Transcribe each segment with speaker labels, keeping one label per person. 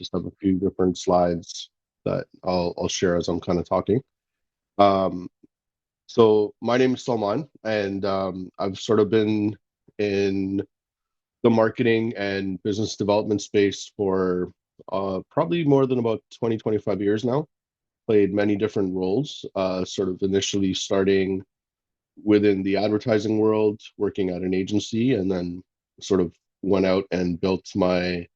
Speaker 1: just have a few different slides that I'll share as I'm kind of talking. Um, so my name is Salman, and I've sort of been in the marketing and business development space for probably more than about 20, 25 years now. Played many different roles, sort of initially starting within the advertising world, working at an agency, and then sort of went out and built my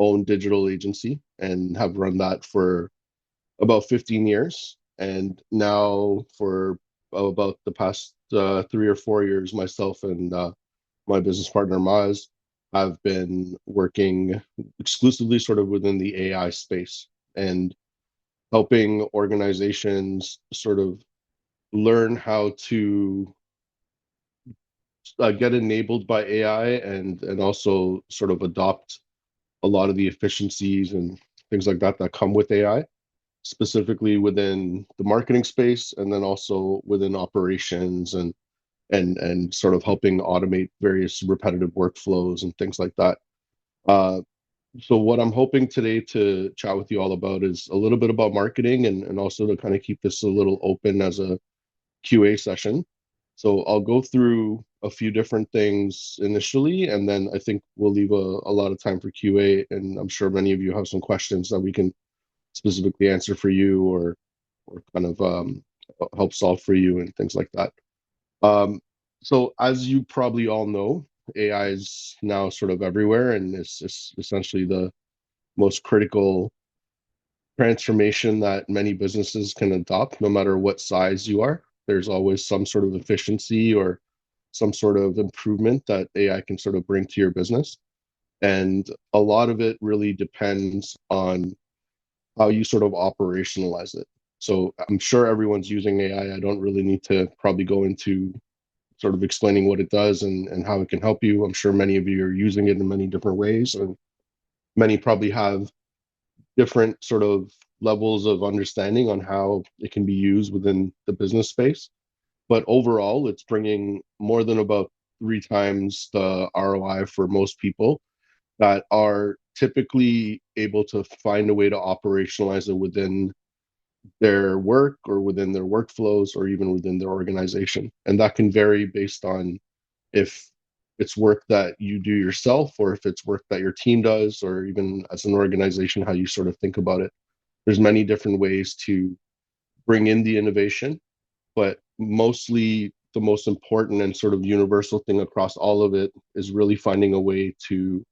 Speaker 1: own digital agency and have run that for about 15 years. And now for about the past 3 or 4 years, myself and my business partner Maz have been working exclusively sort of within the AI space and helping organizations sort of learn how to get enabled by AI and also sort of adopt a lot of the efficiencies and things like that that come with AI, specifically within the marketing space, and then also within operations and sort of helping automate various repetitive workflows and things like that. Uh, so what I'm hoping today to chat with you all about is a little bit about marketing and also to kind of keep this a little open as a QA session. So I'll go through a few different things initially, and then I think we'll leave a lot of time for QA. And I'm sure many of you have some questions that we can specifically answer for you or kind of help solve for you and things like that. So as you probably all know, AI is now sort of everywhere, and it's essentially the most critical transformation that many businesses can adopt, no matter what size you are. There's always some sort of efficiency or some sort of improvement that AI can sort of bring to your business. And a lot of it really depends on how you sort of operationalize it. So I'm sure everyone's using AI. I don't really need to probably go into sort of explaining what it does and how it can help you. I'm sure many of you are using it in many different ways, and many probably have different sort of levels of understanding on how it can be used within the business space. But overall, it's bringing more than about 3 times the ROI for most people that are typically able to find a way to operationalize it within their work or within their workflows or even within their organization. And that can vary based on if it's work that you do yourself or if it's work that your team does, or even as an organization, how you sort of think about it. There's many different ways to bring in the innovation, but mostly the most important and sort of universal thing across all of it is really finding a way to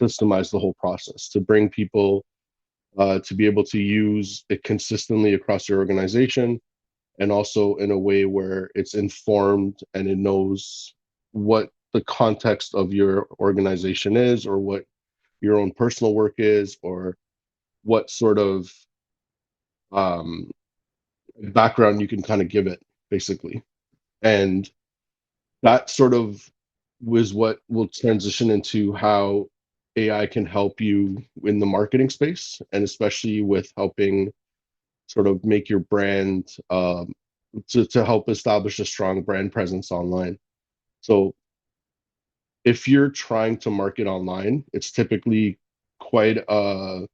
Speaker 1: systemize the whole process, to bring people to be able to use it consistently across your organization, and also in a way where it's informed and it knows what the context of your organization is, or what your own personal work is, or what sort of um, background you can kind of give it, basically. And that sort of was what will transition into how AI can help you in the marketing space, and especially with helping sort of make your brand to help establish a strong brand presence online. So if you're trying to market online, it's typically quite a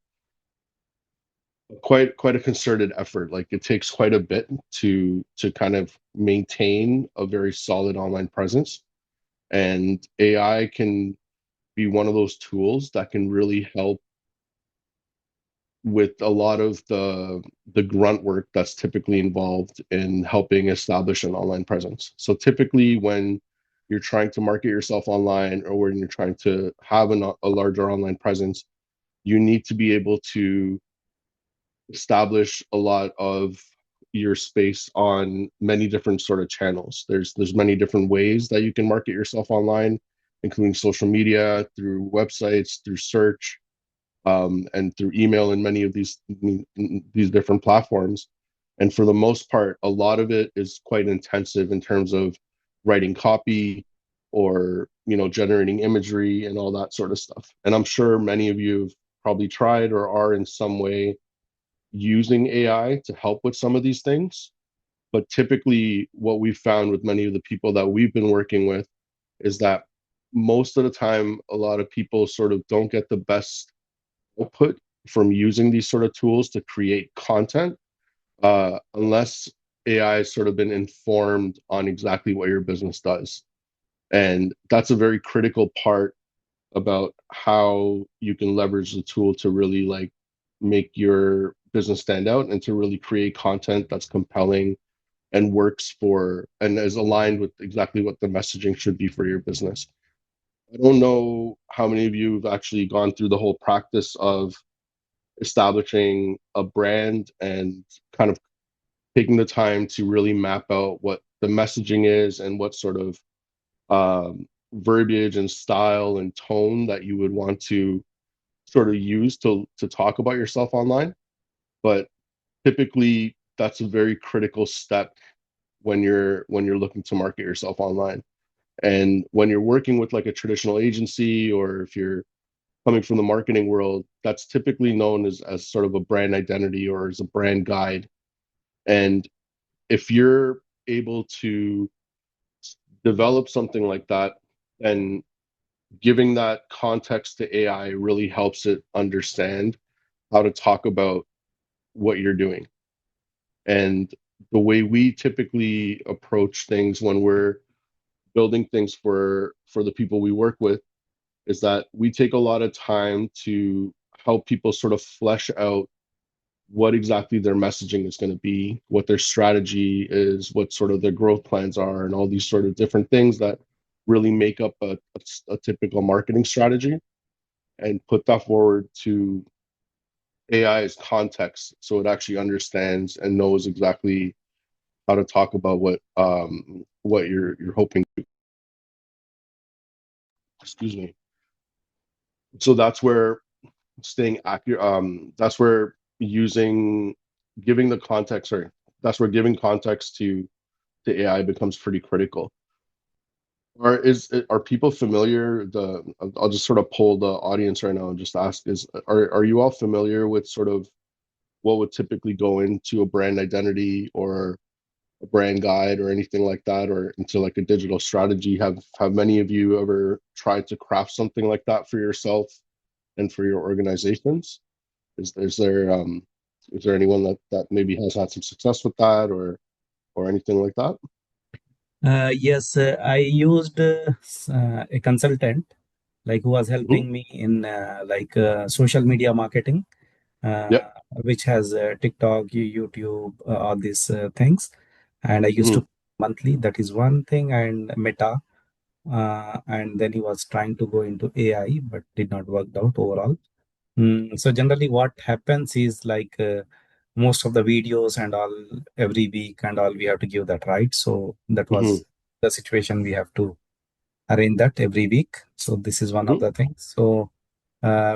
Speaker 1: quite a concerted effort. Like it takes quite a bit to kind of maintain a very solid online presence. And AI can be one of those tools that can really help with a lot of the grunt work that's typically involved in helping establish an online presence. So typically when you're trying to market yourself online, or when you're trying to have a larger online presence, you need to be able to establish a lot of your space on many different sort of channels. There's many different ways that you can market yourself online, including social media, through websites, through search, and through email, and many of these different platforms. And for the most part, a lot of it is quite intensive in terms of writing copy, or generating imagery and all that sort of stuff. And I'm sure many of you have probably tried or are in some way using AI to help with some of these things. But typically, what we've found with many of the people that we've been working with is that most of the time, a lot of people sort of don't get the best output from using these sort of tools to create content unless AI has sort of been informed on exactly what your business does. And that's a very critical part about how you can leverage the tool to really like make your business stand out and to really create content that's compelling and works for and is aligned with exactly what the messaging should be for your business. I don't know how many of you have actually gone through the whole practice of establishing a brand and kind of taking the time to really map out what the messaging is and what sort of verbiage and style and tone that you would want to sort of use to talk about yourself online. But typically, that's a very critical step when you're looking to market yourself online. And when you're working with like a traditional agency, or if you're coming from the marketing world, that's typically known as sort of a brand identity or as a brand guide. And if you're able to develop something like that, then giving that context to AI really helps it understand how to talk about what you're doing. And the way we typically approach things when we're building things for the people we work with is that we take a lot of time to help people sort of flesh out what exactly their messaging is going to be, what their strategy is, what sort of their growth plans are, and all these sort of different things that really make up a typical marketing strategy, and put that forward to AI as context so it actually understands and knows exactly how to talk about what you're hoping to. Excuse me. So that's where staying accurate. That's where using giving the context. Sorry, that's where giving context to AI becomes pretty critical. Are people familiar? I'll just sort of poll the audience right now and just ask: are you all familiar with sort of what would typically go into a brand identity or a brand guide or anything like that, or into like a digital strategy? Have many of you ever tried to craft something like that for yourself and for your organizations? Is there anyone that maybe has had some success with that or anything like that?
Speaker 2: Yes, I used a consultant like who was
Speaker 1: Hmm.
Speaker 2: helping me in social media marketing,
Speaker 1: Yep.
Speaker 2: uh, which has TikTok, YouTube, all these things. And I used
Speaker 1: Hmm.
Speaker 2: to monthly. That is one thing, and Meta. And then he was trying to go into AI, but did not work out overall. So generally, what happens is like most of the videos and all every week and all we have to give that, right? So that
Speaker 1: Hmm.
Speaker 2: was the situation. We have to arrange that every week. So this is one of
Speaker 1: Hmm.
Speaker 2: the things. So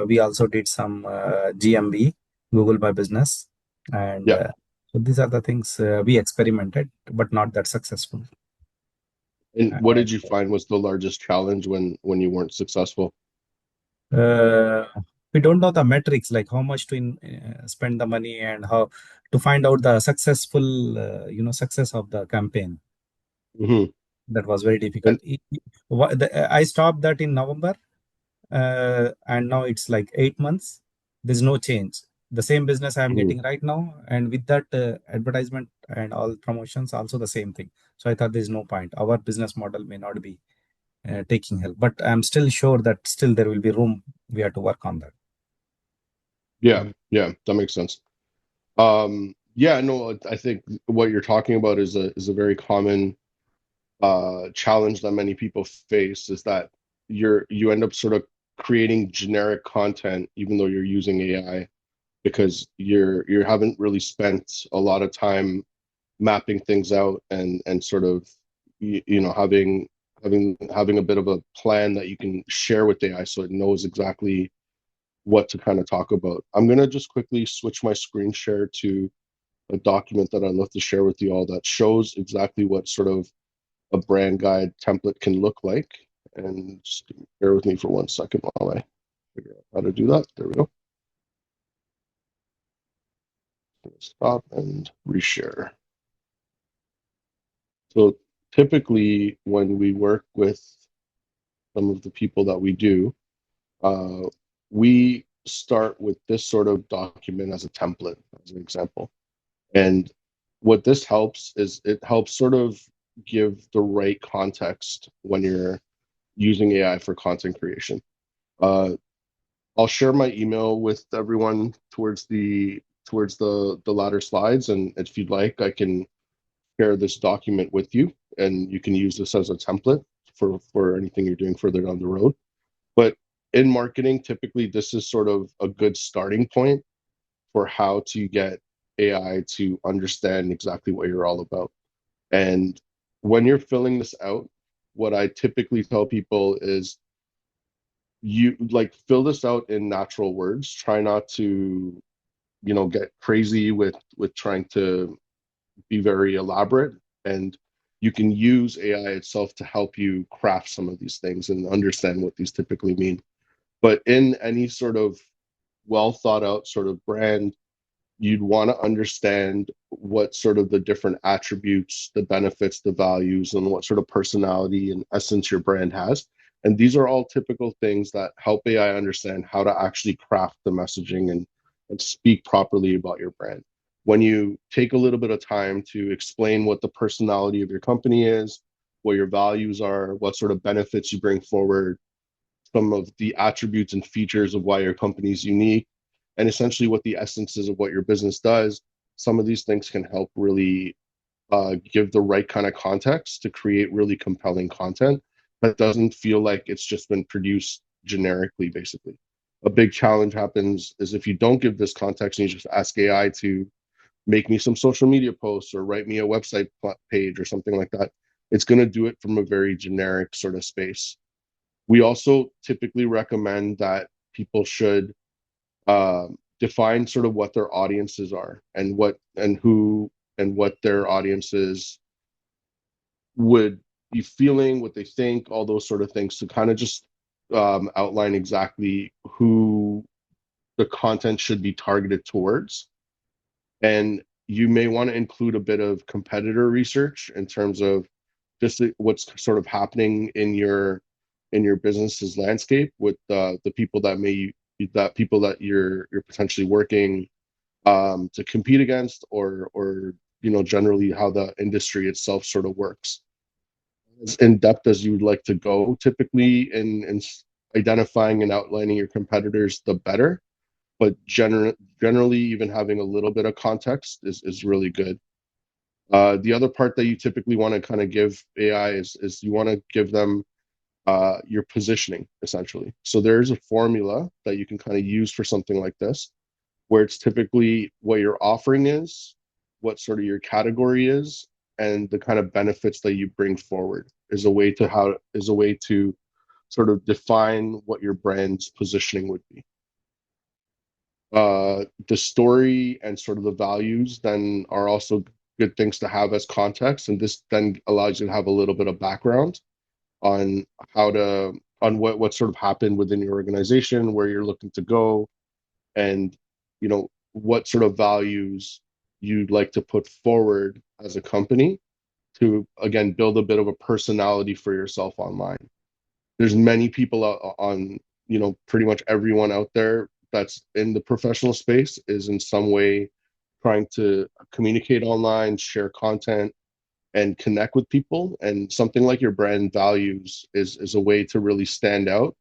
Speaker 2: we also did some GMB, Google My Business, and
Speaker 1: Yeah.
Speaker 2: so these are the things we experimented, but not that successful.
Speaker 1: And what did
Speaker 2: And
Speaker 1: you find was the largest challenge when you weren't successful?
Speaker 2: uh, we don't know the metrics, like how much to spend the money and how to find out the successful, success of the campaign.
Speaker 1: Hmm.
Speaker 2: That was very difficult.
Speaker 1: And
Speaker 2: I stopped that in November, and now it's like 8 months. There's no change. The same business I'm
Speaker 1: mhm.
Speaker 2: getting right now, and with that advertisement and all promotions, also the same thing. So I thought there's no point. Our business model may not be taking help, but I'm still sure that still there will be room. We have to work on that.
Speaker 1: Yeah, yeah, that makes sense. Yeah, no, I think what you're talking about is a very common challenge that many people face, is that you end up sort of creating generic content even though you're using AI, because you haven't really spent a lot of time mapping things out and sort of having a bit of a plan that you can share with AI so it knows exactly what to kind of talk about. I'm gonna just quickly switch my screen share to a document that I'd love to share with you all that shows exactly what sort of a brand guide template can look like. And just bear with me for 1 second while I figure out how to do that. There we go. Stop and reshare. So typically when we work with some of the people that we do, uh, we start with this sort of document as a template, as an example. And what this helps is it helps sort of give the right context when you're using AI for content creation. Uh, I'll share my email with everyone towards the latter slides, and if you'd like, I can share this document with you, and you can use this as a template for anything you're doing further down the road. But in marketing, typically this is sort of a good starting point for how to get AI to understand exactly what you're all about. And when you're filling this out, what I typically tell people is you like fill this out in natural words. Try not to, get crazy with trying to be very elaborate. And you can use AI itself to help you craft some of these things and understand what these typically mean. But in any sort of well thought out sort of brand, you'd want to understand what sort of the different attributes, the benefits, the values, and what sort of personality and essence your brand has. And these are all typical things that help AI understand how to actually craft the messaging and speak properly about your brand. When you take a little bit of time to explain what the personality of your company is, what your values are, what sort of benefits you bring forward, some of the attributes and features of why your company is unique, and essentially what the essence is of what your business does. Some of these things can help really give the right kind of context to create really compelling content that doesn't feel like it's just been produced generically, basically. A big challenge happens is if you don't give this context and you just ask AI to make me some social media posts or write me a website page or something like that, it's going to do it from a very generic sort of space. We also typically recommend that people should define sort of what their audiences are and what their audiences would be feeling, what they think, all those sort of things to kind of just outline exactly who the content should be targeted towards. And you may want to include a bit of competitor research in terms of just what's sort of happening in your business's landscape with the people that you're potentially working to compete against, or generally how the industry itself sort of works. As in depth as you would like to go, typically in identifying and outlining your competitors, the better. But generally, even having a little bit of context is really good. The other part that you typically want to kind of give AI is you want to give them your positioning, essentially. So there's a formula that you can kind of use for something like this, where it's typically what your offering is, what sort of your category is, and the kind of benefits that you bring forward is a way to sort of define what your brand's positioning would be. The story and sort of the values then are also good things to have as context, and this then allows you to have a little bit of background on what sort of happened within your organization, where you're looking to go, and what sort of values you'd like to put forward as a company to again build a bit of a personality for yourself online. There's many people on pretty much everyone out there that's in the professional space is in some way trying to communicate online, share content, and connect with people. And something like your brand values is a way to really stand out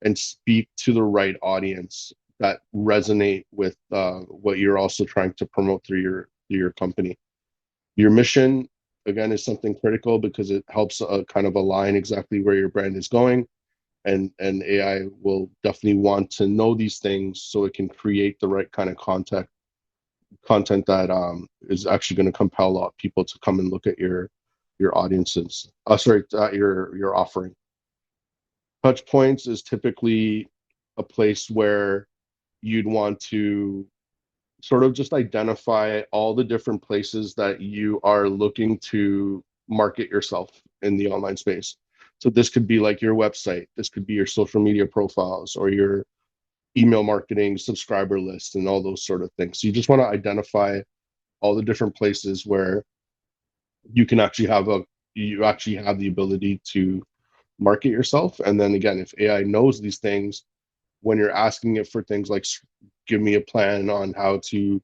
Speaker 1: and speak to the right audience that resonate with what you're also trying to promote through your company. Your mission, again, is something critical because it helps kind of align exactly where your brand is going. And AI will definitely want to know these things so it can create the right kind of content that is actually going to compel a lot of people to come and look at your audiences. Your offering. Touch points is typically a place where you'd want to sort of just identify all the different places that you are looking to market yourself in the online space. So this could be like your website, this could be your social media profiles, or your email marketing subscriber list, and all those sort of things. So you just want to identify all the different places where you actually have the ability to market yourself. And then again, if AI knows these things, when you're asking it for things like give me a plan on how to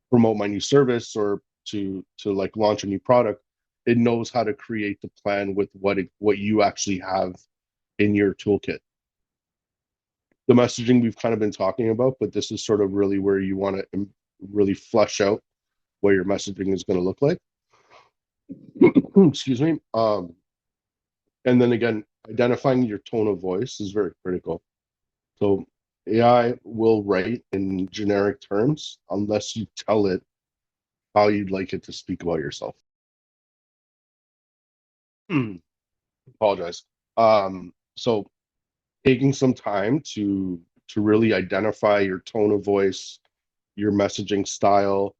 Speaker 1: promote my new service or to like launch a new product, it knows how to create the plan with what you actually have in your toolkit. The messaging we've kind of been talking about, but this is sort of really where you want to really flesh out what your messaging is going to look like. Excuse me. And then again, identifying your tone of voice is very critical. So AI will write in generic terms unless you tell it how you'd like it to speak about yourself. Apologize. So taking some time to really identify your tone of voice, your messaging style,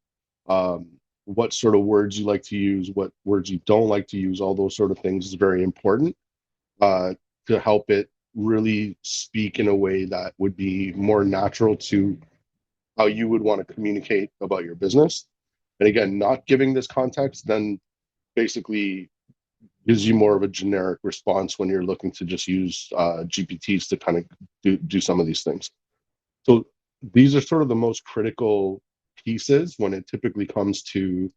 Speaker 1: um, what sort of words you like to use, what words you don't like to use, all those sort of things is very important uh, to help it really speak in a way that would be more natural to how you would want to communicate about your business. And again, not giving this context then basically gives you more of a generic response when you're looking to just use GPTs to kind of do some of these things. So these are sort of the most critical pieces when it typically comes to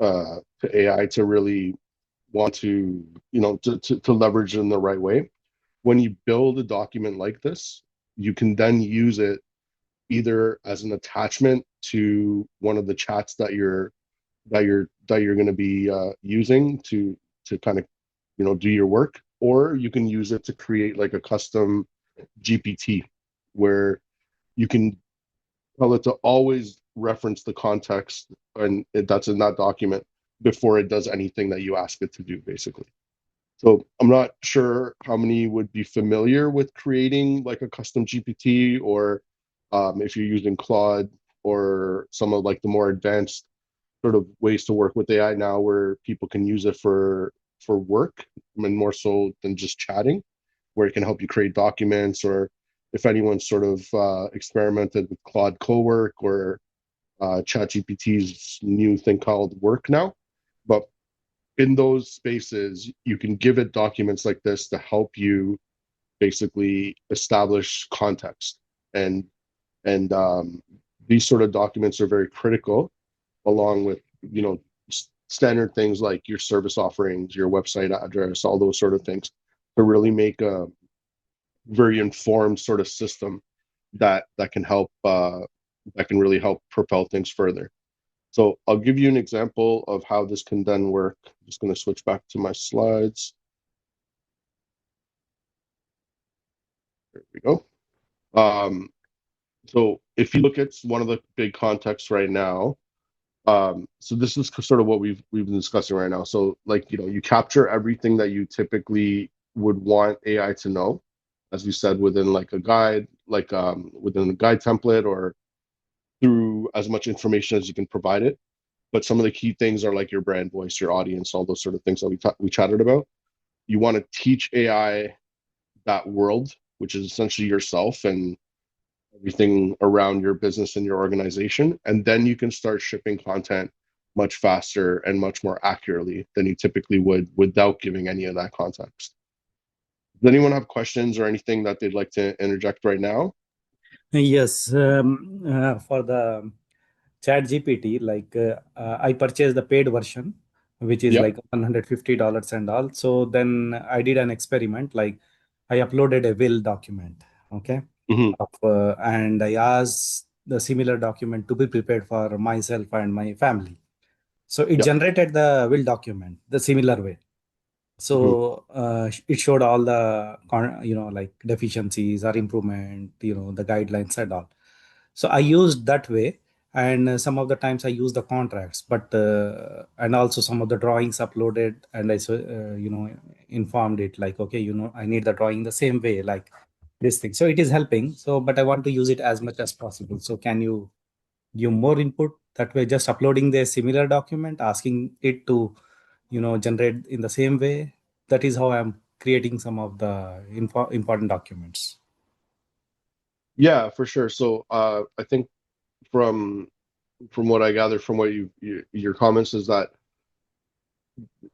Speaker 1: AI to really want to, to leverage in the right way. When you build a document like this, you can then use it either as an attachment to one of the chats that you're going to be using to kind of do your work, or you can use it to create like a custom GPT where you can tell it to always reference the context and that's in that document before it does anything that you ask it to do, basically. So I'm not sure how many would be familiar with creating like a custom GPT, or if you're using Claude or some of like the more advanced sort of ways to work with AI now, where people can use it for work and more so than just chatting, where it can help you create documents, or if anyone's sort of experimented with Claude Cowork or ChatGPT's new thing called Work now. But in those spaces, you can give it documents like this to help you basically establish context. And these sort of documents are very critical, along with standard things like your service offerings, your website address, all those sort of things, to really make a very informed sort of system that can help that can really help propel things further. So I'll give you an example of how this can then work. I'm just going to switch back to my slides. There we go. So if you look at one of the big contexts right now, so this is sort of what we've been discussing right now. So like, you capture everything that you typically would want AI to know, as you said, within like a guide, like within a guide template, or through as much information as you can provide it. But some of the key things are like your brand voice, your audience, all those sort of things that we chatted about. You want to teach AI that world, which is essentially yourself and everything around your business and your organization. And then you can start shipping content much faster and much more accurately than you typically would without giving any of that context. Does anyone have questions or anything that they'd like to interject right now?
Speaker 2: Yes, for the Chat GPT, like I purchased the paid version, which is
Speaker 1: Yeah.
Speaker 2: like $150 and all. So then I did an experiment, like I uploaded a will document, okay,
Speaker 1: Hmm.
Speaker 2: and I asked the similar document to be prepared for myself and my family. So it
Speaker 1: Yeah.
Speaker 2: generated the will document the similar way.
Speaker 1: Hmm.
Speaker 2: So it showed all the like deficiencies or improvement, the guidelines and all. So I used that way, and some of the times I use the contracts, but and also some of the drawings uploaded, and I informed it like, okay, I need the drawing the same way like this thing. So it is helping. So but I want to use it as much as possible. So can you give more input that way? Just uploading the similar document, asking it to generate in the same way. That is how I'm creating some of the important documents.
Speaker 1: Yeah, for sure. So I think from what I gather from what your comments is that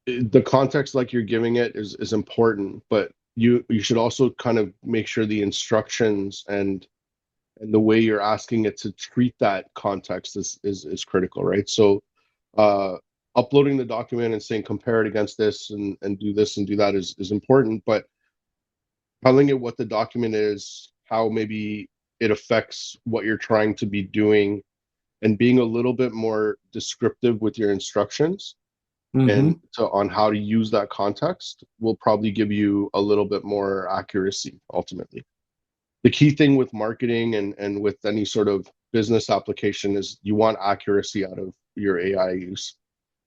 Speaker 1: the context like you're giving it is important, but you should also kind of make sure the instructions and and the way you're asking it to treat that context is critical, right? So uploading the document and saying compare it against this and do this and do that is important, but telling it what the document is, how maybe it affects what you're trying to be doing, and being a little bit more descriptive with your instructions
Speaker 2: Mm-hmm.
Speaker 1: and on how to use that context will probably give you a little bit more accuracy ultimately. The key thing with marketing and with any sort of business application is you want accuracy out of your AI use.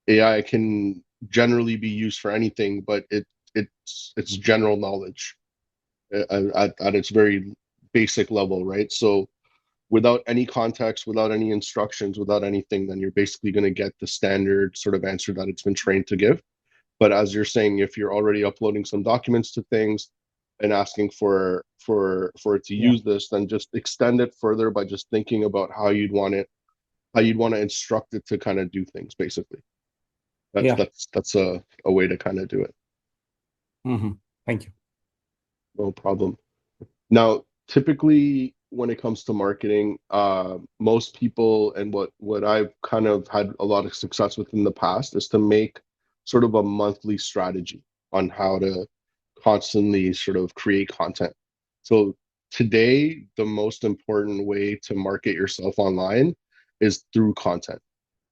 Speaker 1: AI can generally be used for anything, but it's general knowledge at its very basic level, right? So without any context, without any instructions, without anything, then you're basically going to get the standard sort of answer that it's been trained to give. But as you're saying, if you're already uploading some documents to things and asking for it to
Speaker 2: Yeah.
Speaker 1: use this, then just extend it further by just thinking about how you'd want to instruct it to kind of do things. Basically, that's
Speaker 2: Yeah.
Speaker 1: that's that's a way to kind of do it.
Speaker 2: Mm-hmm. Thank you.
Speaker 1: No problem. Now, typically when it comes to marketing, most people and what I've kind of had a lot of success with in the past is to make sort of a monthly strategy on how to constantly sort of create content. So today, the most important way to market yourself online is through content.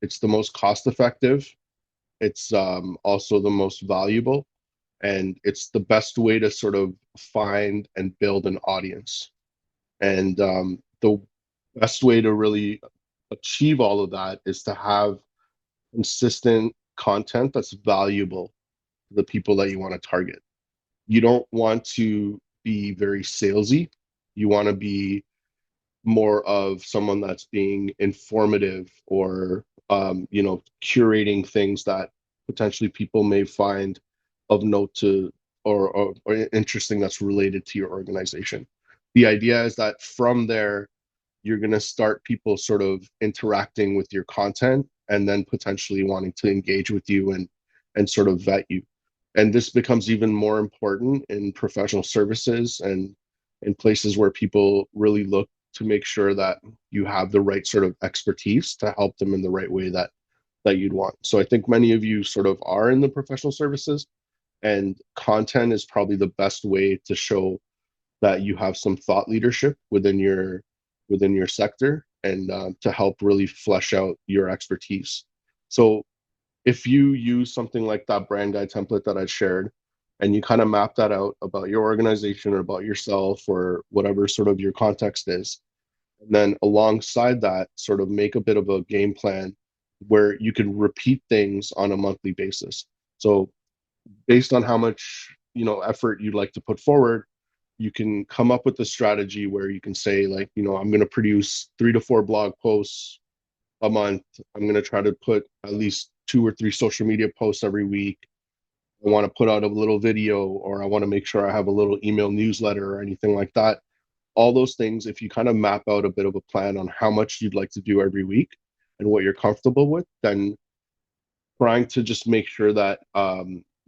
Speaker 1: It's the most cost effective. It's also the most valuable, and it's the best way to sort of find and build an audience. And the best way to really achieve all of that is to have consistent content that's valuable to the people that you want to target. You don't want to be very salesy. You want to be more of someone that's being informative or curating things that potentially people may find of note to or interesting that's related to your organization. The idea is that from there you're going to start people sort of interacting with your content and then potentially wanting to engage with you and sort of vet you. And this becomes even more important in professional services and in places where people really look to make sure that you have the right sort of expertise to help them in the right way that you'd want. So I think many of you sort of are in the professional services, and content is probably the best way to show that you have some thought leadership within your sector and to help really flesh out your expertise. So if you use something like that brand guide template that I shared, and you kind of map that out about your organization or about yourself or whatever sort of your context is, and then alongside that, sort of make a bit of a game plan where you can repeat things on a monthly basis. So based on how much effort you'd like to put forward, you can come up with a strategy where you can say, like, I'm going to produce 3 to 4 blog posts a month. I'm going to try to put at least 2 or 3 social media posts every week. I want to put out a little video, or I want to make sure I have a little email newsletter or anything like that. All those things, if you kind of map out a bit of a plan on how much you'd like to do every week and what you're comfortable with, then trying to just make sure that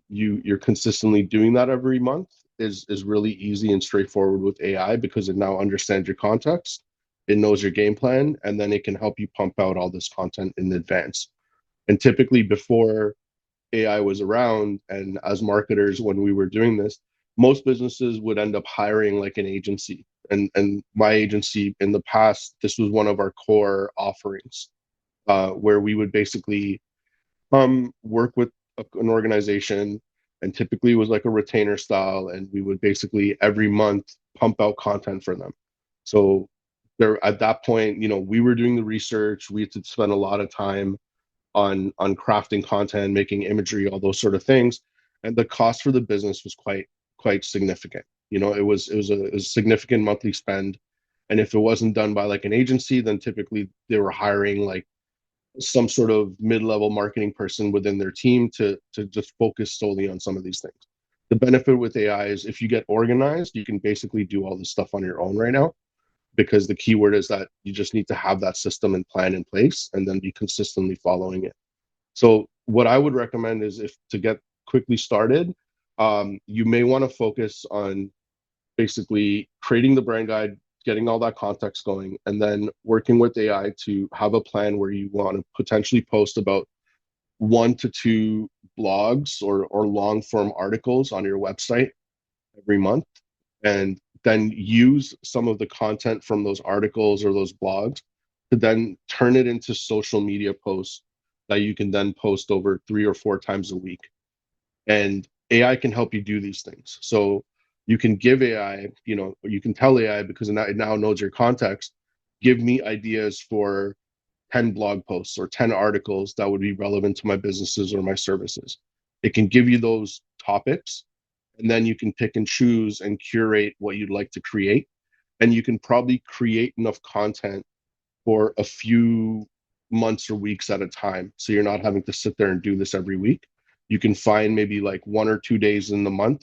Speaker 1: you're consistently doing that every month is really easy and straightforward with AI, because it now understands your context, it knows your game plan, and then it can help you pump out all this content in advance. And typically before AI was around, and as marketers when we were doing this, most businesses would end up hiring like an agency. And my agency in the past, this was one of our core offerings, where we would basically work with an organization, and typically it was like a retainer style, and we would basically every month pump out content for them. So there at that point, we were doing the research, we had to spend a lot of time on crafting content, making imagery, all those sort of things, and the cost for the business was quite significant. It was a significant monthly spend, and if it wasn't done by like an agency, then typically they were hiring like some sort of mid-level marketing person within their team to just focus solely on some of these things. The benefit with AI is if you get organized, you can basically do all this stuff on your own right now, because the keyword is that you just need to have that system and plan in place and then be consistently following it. So what I would recommend is, if to get quickly started, you may want to focus on basically creating the brand guide getting all that context going, and then working with AI to have a plan where you want to potentially post about 1 to 2 blogs or long form articles on your website every month, and then use some of the content from those articles or those blogs to then turn it into social media posts that you can then post over 3 or 4 times a week. And AI can help you do these things. So you can give AI, you can tell AI, because it now knows your context, give me ideas for 10 blog posts or 10 articles that would be relevant to my businesses or my services. It can give you those topics, and then you can pick and choose and curate what you'd like to create. And you can probably create enough content for a few months or weeks at a time. So you're not having to sit there and do this every week. You can find maybe like 1 or 2 days in the month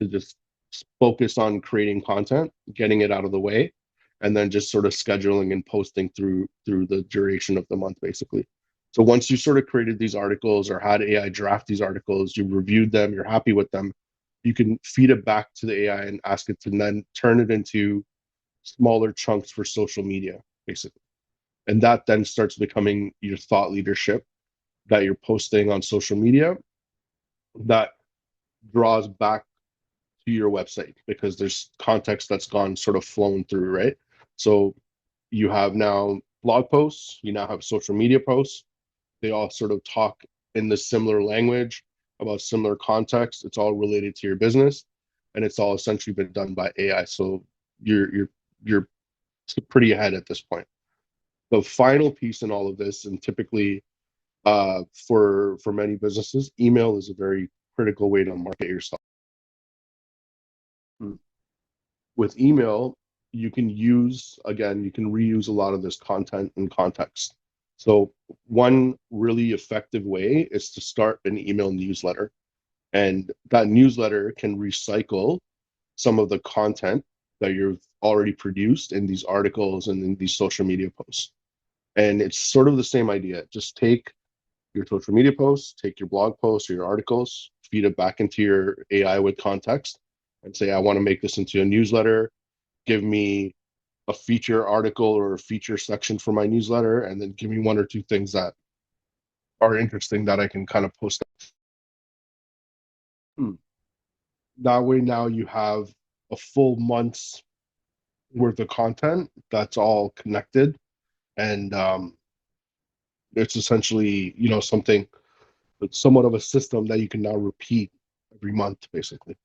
Speaker 1: to just focus on creating content, getting it out of the way, and then just sort of scheduling and posting through the duration of the month, basically. So once you sort of created these articles or had AI draft these articles, you reviewed them, you're happy with them, you can feed it back to the AI and ask it to then turn it into smaller chunks for social media, basically. And that then starts becoming your thought leadership that you're posting on social media that draws back to your website, because there's context that's gone sort of flown through, right? So you have now blog posts, you now have social media posts. They all sort of talk in the similar language about similar context. It's all related to your business, and it's all essentially been done by AI. So you're pretty ahead at this point. The final piece in all of this, and typically for many businesses, email is a very critical way to market yourself. With email, you can reuse a lot of this content and context. So one really effective way is to start an email newsletter. And that newsletter can recycle some of the content that you've already produced in these articles and in these social media posts. And it's sort of the same idea. Just take your social media posts, take your blog posts or your articles, feed it back into your AI with context, and say, I want to make this into a newsletter. Give me a feature article or a feature section for my newsletter, and then give me 1 or 2 things that are interesting that I can kind of post. That way, now you have a full month's worth of content that's all connected, and it's essentially, something, it's somewhat of a system that you can now repeat every month, basically.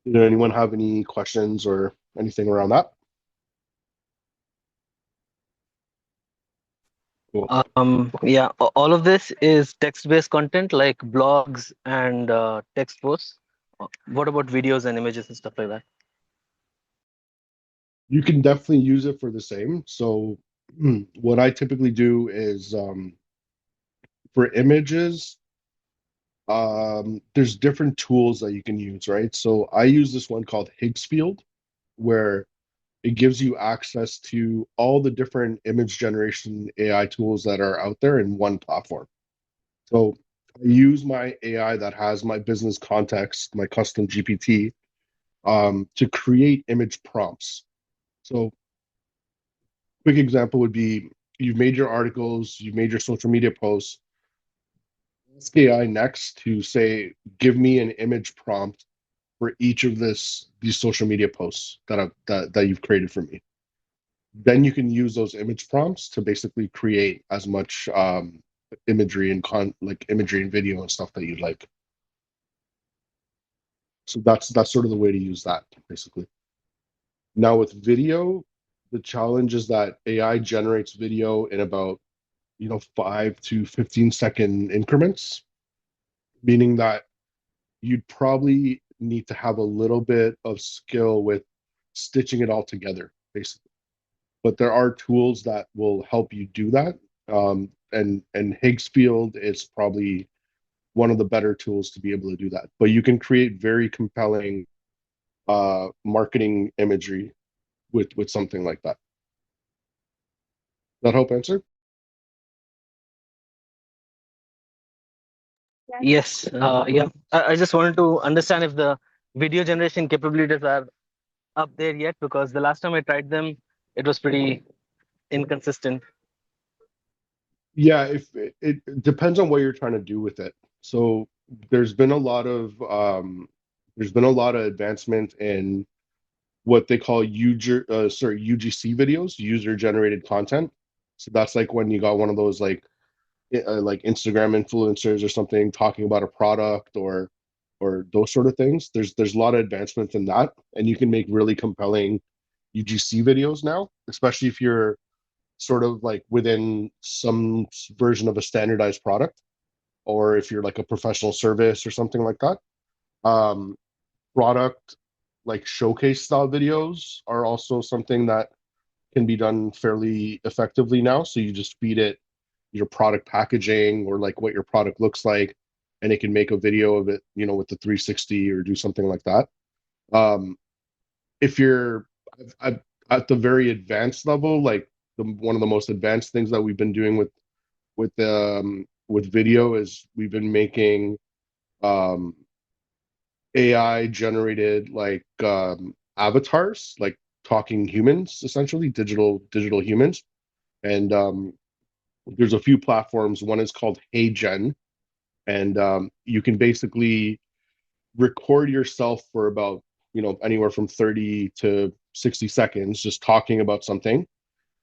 Speaker 1: Did anyone have any questions or anything around that? Cool.
Speaker 3: Yeah, all of this is text-based content like blogs and text posts. What about videos and images and stuff like that?
Speaker 1: You can definitely use it for the same. So what I typically do is for images, there's different tools that you can use, right? So I use this one called Higgsfield, where it gives you access to all the different image generation AI tools that are out there in one platform. So I use my AI that has my business context, my custom GPT, to create image prompts. So quick example would be, you've made your articles, you've made your social media posts. Ask AI next to say, give me an image prompt for each of these social media posts that you've created for me. Then you can use those image prompts to basically create as much imagery and like imagery and video and stuff that you'd like. So that's sort of the way to use that, basically. Now with video, the challenge is that AI generates video in about 5 to 15-second increments, meaning that you'd probably need to have a little bit of skill with stitching it all together, basically. But there are tools that will help you do that. And Higgsfield is probably one of the better tools to be able to do that. But you can create very compelling marketing imagery with something like that. That help answer?
Speaker 3: Yes, yeah. I just wanted to understand if the video generation capabilities are up there yet? Because the last time I tried them, it was pretty inconsistent.
Speaker 1: Yeah, if it depends on what you're trying to do with it. So there's been a lot of advancement in what they call UGC videos, user generated content. So that's like when you got one of those like Instagram influencers or something talking about a product or those sort of things. There's a lot of advancement in that, and you can make really compelling UGC videos now, especially if you're sort of like within some version of a standardized product, or if you're like a professional service or something like that. Um, Product like showcase style videos are also something that can be done fairly effectively now. So you just feed it your product packaging or like what your product looks like, and it can make a video of it, with the 360 or do something like that. Um, if you're at, at the very advanced level, like one of the most advanced things that we've been doing with video is we've been making um, AI generated like avatars, like talking humans, essentially digital humans. And there's a few platforms. One is called HeyGen, and you can basically record yourself for about anywhere from 30 to 60 seconds just talking about something,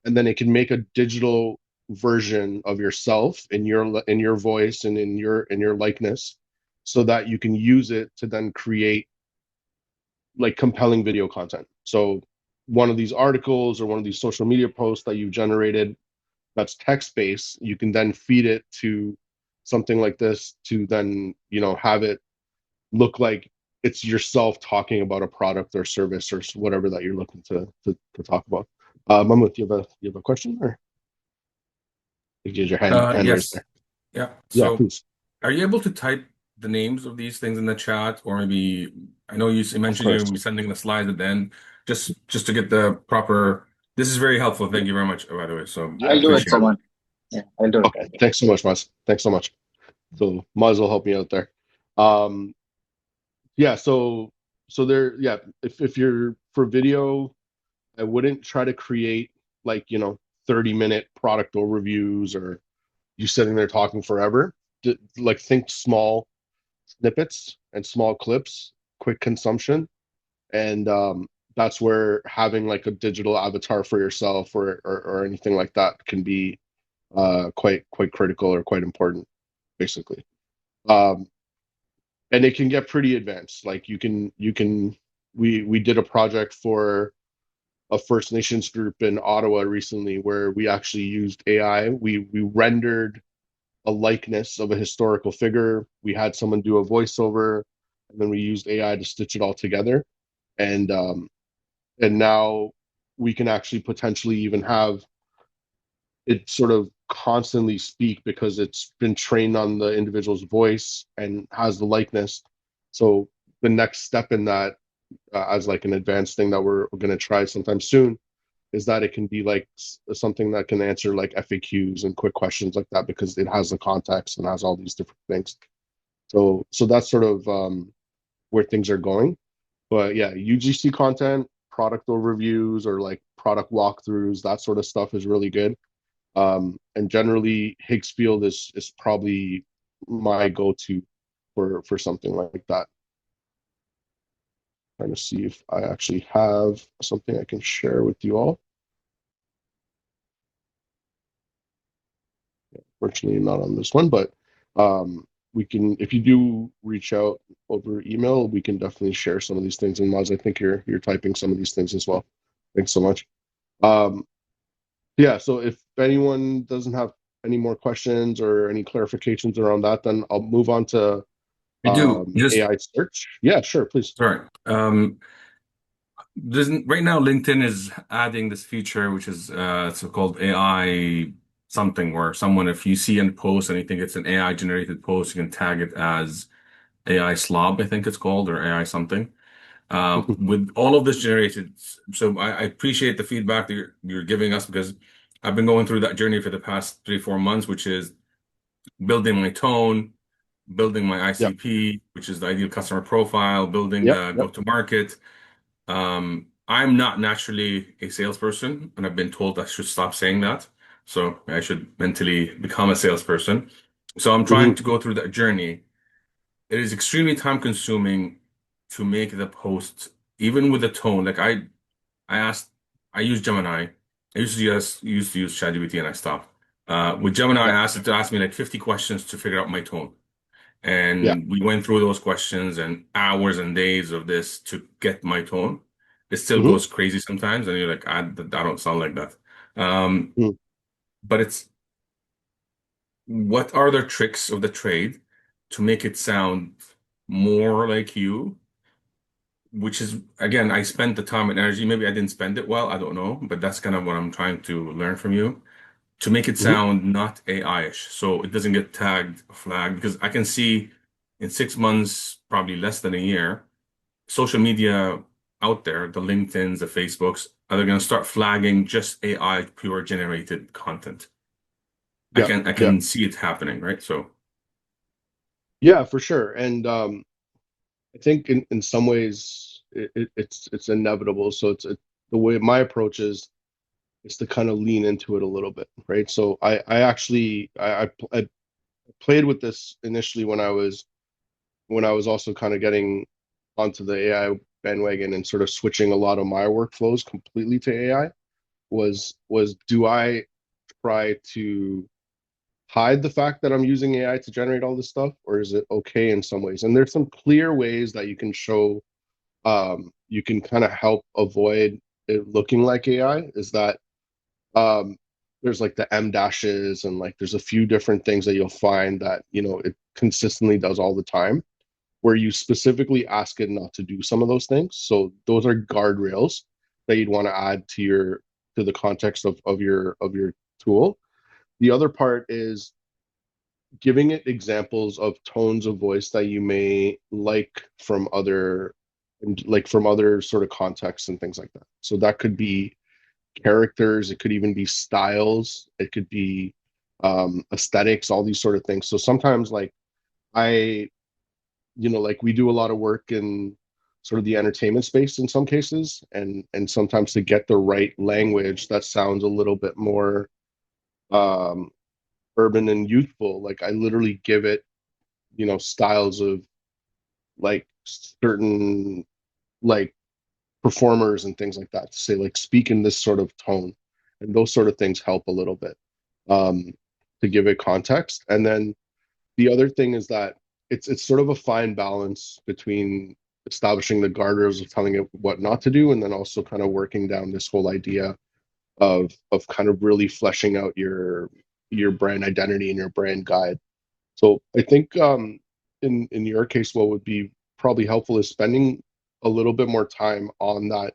Speaker 1: and then it can make a digital version of yourself in your voice and in your likeness, so that you can use it to then create like compelling video content. So one of these articles or one of these social media posts that you've generated that's text based, you can then feed it to something like this to then have it look like it's yourself talking about a product or service or whatever that you're looking to talk about. Mahmoud, do you have a question, or you your hand raised
Speaker 4: Yes.
Speaker 1: there?
Speaker 4: Yeah.
Speaker 1: Yeah,
Speaker 4: So
Speaker 1: please.
Speaker 4: are you able to type the names of these things in the chat, or maybe I know you
Speaker 1: Of
Speaker 4: mentioned you're
Speaker 1: course.
Speaker 4: going to be sending the slides at the end, just to get the proper. This is very helpful.
Speaker 1: Yeah.
Speaker 4: Thank you very much, by the way. So I
Speaker 5: I'll do it,
Speaker 4: appreciate it.
Speaker 5: Salman. Yeah, I'll do it.
Speaker 1: Okay. Thanks so much, Maz. Thanks so much. So might as well help me out there. Um, yeah. So there. Yeah. If you're for video, I wouldn't try to create like 30-minute product overviews or you sitting there talking forever. Like think small snippets and small clips, quick consumption, and that's where having like a digital avatar for yourself or anything like that can be quite critical or quite important, basically. Um, and it can get pretty advanced. Like we did a project for a First Nations group in Ottawa recently where we actually used AI. We rendered a likeness of a historical figure. We had someone do a voiceover, and then we used AI to stitch it all together. And now we can actually potentially even have it sort of constantly speak because it's been trained on the individual's voice and has the likeness. So the next step in that, as like an advanced thing that we're going to try sometime soon, is that it can be like something that can answer like FAQs and quick questions like that because it has the context and has all these different things. So that's sort of where things are going. But yeah, UGC content, product overviews, or like product walkthroughs, that sort of stuff is really good. And generally, Higgsfield is probably my go-to for something like that. Trying to see if I actually have something I can share with you all. Fortunately, not on this one, but we can, if you do reach out over email, we can definitely share some of these things. And Maz, I think you're typing some of these things as well. Thanks so much. Yeah, so if anyone doesn't have any more questions or any clarifications around that, then I'll move on to
Speaker 4: We do. Just
Speaker 1: AI search. Yeah, sure, please.
Speaker 4: sorry. Right now, LinkedIn is adding this feature, which is so-called AI something, where someone, if you see a post and you think it's an AI generated post, you can tag it as AI slob, I think it's called, or AI something. With all of this generated, so I appreciate the feedback that you're giving us, because I've been going through that journey for the past 3-4 months, which is building my tone, building my
Speaker 1: Yep,
Speaker 4: ICP, which is the ideal customer profile, building
Speaker 1: yep,
Speaker 4: the
Speaker 1: yep.
Speaker 4: go-to-market. I'm not naturally a salesperson, and I've been told I should stop saying that. So I should mentally become a salesperson. So I'm trying
Speaker 1: Hmm.
Speaker 4: to go through that journey. It is extremely time consuming to make the post, even with the tone. Like I asked, I use Gemini. I used to use ChatGPT and I stopped. With Gemini, I
Speaker 1: Yeah,
Speaker 4: asked it to ask me like 50 questions to figure out my tone.
Speaker 1: yeah.
Speaker 4: And we went through those questions and hours and days of this to get my tone. It still
Speaker 1: Hmm.
Speaker 4: goes crazy sometimes, and you're like, I don't sound like that. Um,
Speaker 1: Hmm.
Speaker 4: but it's what are the tricks of the trade to make it sound more like you? Which is, again, I spent the time and energy. Maybe I didn't spend it well. I don't know, but that's kind of what I'm trying to learn from you to make it
Speaker 1: Hmm.
Speaker 4: sound not AI-ish, so it doesn't get tagged, flagged. Because I can see in 6 months, probably less than a year, social media out there, the LinkedIn's, the Facebooks, are they going to start flagging just AI pure generated content? I
Speaker 1: Yeah,
Speaker 4: can I
Speaker 1: yeah,
Speaker 4: can see it happening, right? So,
Speaker 1: yeah, for sure. And I think in some ways it's inevitable. So the way my approach is to kind of lean into it a little bit, right? So I actually I played with this initially when I was also kind of getting onto the AI bandwagon and sort of switching a lot of my workflows completely to AI. Was do I try to hide the fact that I'm using AI to generate all this stuff, or is it okay in some ways? And there's some clear ways that you can show, you can kind of help avoid it looking like AI. Is that um, there's like the M dashes and like there's a few different things that you'll find that it consistently does all the time, where you specifically ask it not to do some of those things. So those are guardrails that you'd want to add to the context of your tool. The other part is giving it examples of tones of voice that you may like from other sort of contexts and things like that. So that could be characters, it could even be styles, it could be aesthetics, all these sort of things. So sometimes like I, like we do a lot of work in sort of the entertainment space in some cases, and sometimes to get the right language that sounds a little bit more um urban and youthful, like I literally give it styles of like certain like performers and things like that to say like speak in this sort of tone, and those sort of things help a little bit um to give it context. And then the other thing is that it's sort of a fine balance between establishing the guardrails of telling it what not to do, and then also kind of working down this whole idea of kind of really fleshing out your brand identity and your brand guide. So I think in your case, what would be probably helpful is spending a little bit more time on that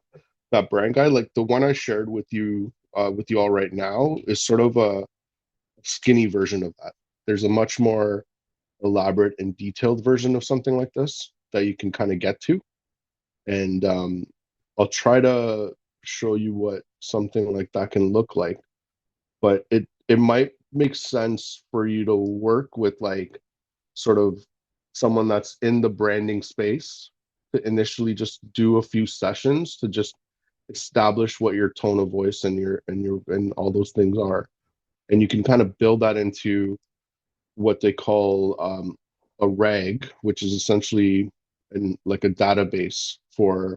Speaker 1: brand guide. Like the one I shared with you all right now is sort of a skinny version of that. There's a much more elaborate and detailed version of something like this that you can kind of get to. And I'll try to show you what something like that can look like. But it might make sense for you to work with like sort of someone that's in the branding space to initially just do a few sessions to just establish what your tone of voice and all those things are, and you can kind of build that into what they call a rag, which is essentially like a database for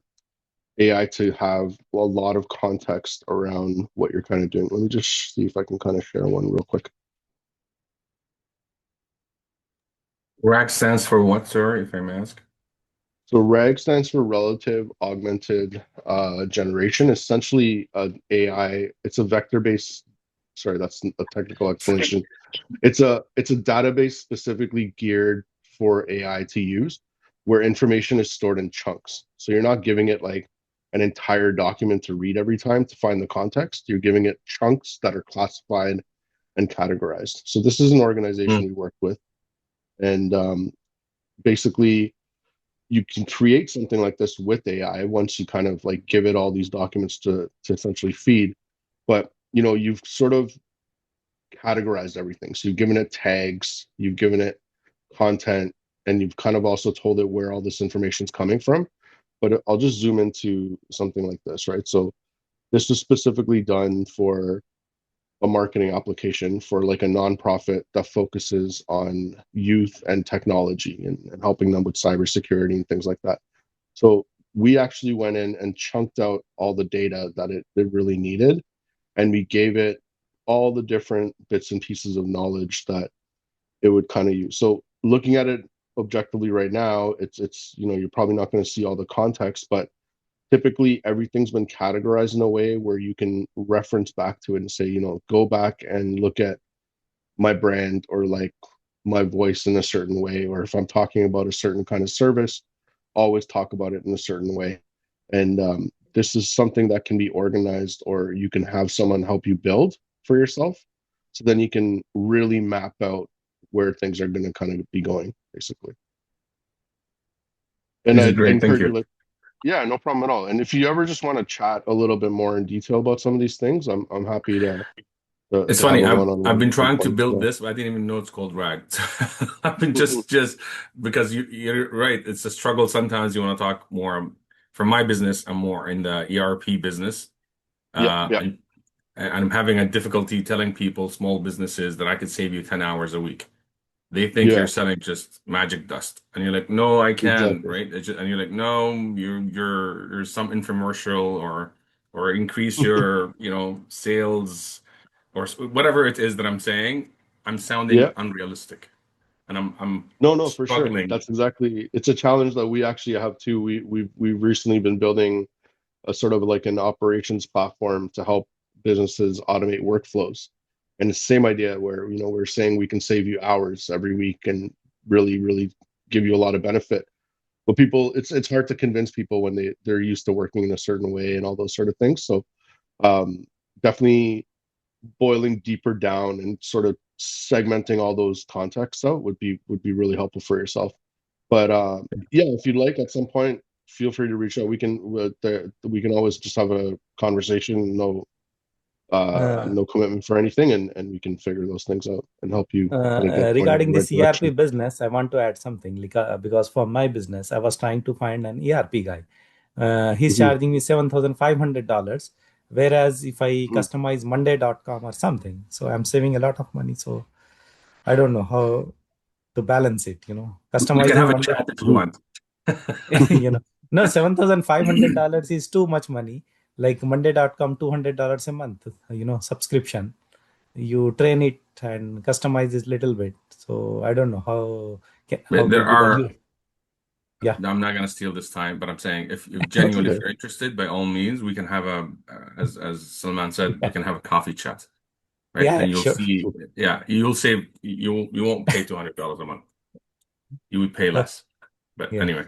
Speaker 1: AI to have a lot of context around what you're kind of doing. Let me just see if I can kind of share one real quick.
Speaker 4: RAG stands for what, sir, if I may ask?
Speaker 1: So RAG stands for Relative Augmented Generation. Essentially, AI. It's a vector-based. Sorry, that's a technical explanation. It's a database specifically geared for AI to use, where information is stored in chunks. So you're not giving it like an entire document to read every time to find the context. You're giving it chunks that are classified and categorized. So this is an organization
Speaker 4: Mm.
Speaker 1: we work with, and basically you can create something like this with AI once you kind of like give it all these documents to essentially feed. But you've sort of categorized everything. So you've given it tags, you've given it content, and you've kind of also told it where all this information is coming from. but I'll just zoom into something like this, right? So this is specifically done for a marketing application for like a nonprofit that focuses on youth and technology and helping them with cybersecurity and things like that. So we actually went in and chunked out all the data that it really needed, and we gave it all the different bits and pieces of knowledge that it would kind of use. So looking at it objectively right now, it's you're probably not going to see all the context, but typically everything's been categorized in a way where you can reference back to it and say, go back and look at my brand or like my voice in a certain way, or if I'm talking about a certain kind of service, always talk about it in a certain way. And this is something that can be organized, or you can have someone help you build for yourself. So then you can really map out where things are going to kind of be going, basically. And
Speaker 4: This is
Speaker 1: I'd
Speaker 4: great. Thank
Speaker 1: encourage you,
Speaker 4: you.
Speaker 1: like, yeah, no problem at all. And if you ever just want to chat a little bit more in detail about some of these things, I'm happy
Speaker 4: It's
Speaker 1: to have
Speaker 4: funny.
Speaker 1: a
Speaker 4: I've
Speaker 1: one-on-one
Speaker 4: been
Speaker 1: at some
Speaker 4: trying to
Speaker 1: point.
Speaker 4: build
Speaker 1: Yeah.
Speaker 4: this, but I didn't even know it's called RAG. I've been
Speaker 1: Mhm.
Speaker 4: just because you're right. It's a struggle. Sometimes you want to talk more. For my business, I'm more in the ERP business,
Speaker 1: Yeah, yeah,
Speaker 4: and I'm having a difficulty telling people, small businesses, that I could save you 10 hours a week. They think you're
Speaker 1: yeah,
Speaker 4: selling just magic dust, and you're like, no, I can,
Speaker 1: exactly.
Speaker 4: right? And you're like, no, you're some infomercial or increase your sales or whatever it is that I'm saying. I'm sounding
Speaker 1: Yeah.
Speaker 4: unrealistic, and I'm
Speaker 1: No, no, for sure.
Speaker 4: struggling.
Speaker 1: That's exactly. It's a challenge that we actually have too. We've recently been building a sort of like an operations platform to help businesses automate workflows. And it's the same idea where, we're saying we can save you hours every week and really, really give you a lot of benefit. But people, it's hard to convince people when they're used to working in a certain way and all those sort of things. So um, definitely boiling deeper down and sort of segmenting all those contexts out would be really helpful for yourself. But yeah, if you'd like, at some point, feel free to reach out. We can always just have a conversation. No,
Speaker 2: Uh,
Speaker 1: no commitment for anything, and we can figure those things out and help you kind of get pointed in
Speaker 2: regarding
Speaker 1: the right
Speaker 2: this ERP
Speaker 1: direction.
Speaker 2: business, I want to add something because for my business, I was trying to find an ERP guy. He's
Speaker 1: Hmm.
Speaker 2: charging me $7,500, whereas if I
Speaker 1: Hmm.
Speaker 2: customize Monday.com or something, so I'm saving a lot of money. So I don't know how to balance it.
Speaker 4: We can
Speaker 2: Customizing
Speaker 4: have a
Speaker 2: Monday,
Speaker 4: chat if you
Speaker 1: Hmm.
Speaker 4: want.
Speaker 2: no, $7,500 is too much money. Like Monday.com, $200 a month, subscription. You train it and customize it little bit. So I don't know how
Speaker 4: But there
Speaker 2: to because
Speaker 4: are.
Speaker 2: you, yeah,
Speaker 4: I'm not gonna steal this time, but I'm saying if
Speaker 1: That's
Speaker 4: genuinely if
Speaker 1: okay.
Speaker 4: you're interested, by all means, we can have as Salman said, we
Speaker 2: yeah,
Speaker 4: can have a coffee chat, right?
Speaker 2: yeah,
Speaker 4: And
Speaker 2: yeah,
Speaker 4: you'll
Speaker 2: sure.
Speaker 4: see, yeah, you'll save you won't pay $200 a month. You would pay
Speaker 2: Okay.
Speaker 4: less. But
Speaker 2: Yeah,
Speaker 4: anyway,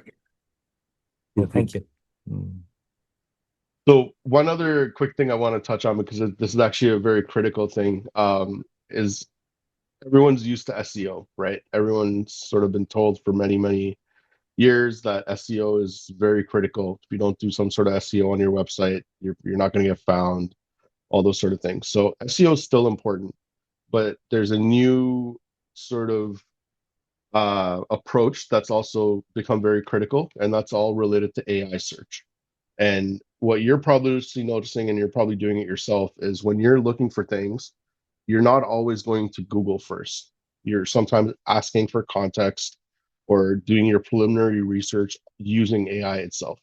Speaker 2: yeah,
Speaker 1: Mhm.
Speaker 2: thank you. Mm.
Speaker 1: So one other quick thing I want to touch on, because this is actually a very critical thing, is everyone's used to SEO, right? Everyone's sort of been told for many, many years that SEO is very critical. If you don't do some sort of SEO on your website, you're not going to get found, all those sort of things. So SEO is still important, but there's a new sort of approach that's also become very critical, and that's all related to AI search. And what you're probably noticing, and you're probably doing it yourself, is when you're looking for things, you're not always going to Google first. You're sometimes asking for context or doing your preliminary research using AI itself,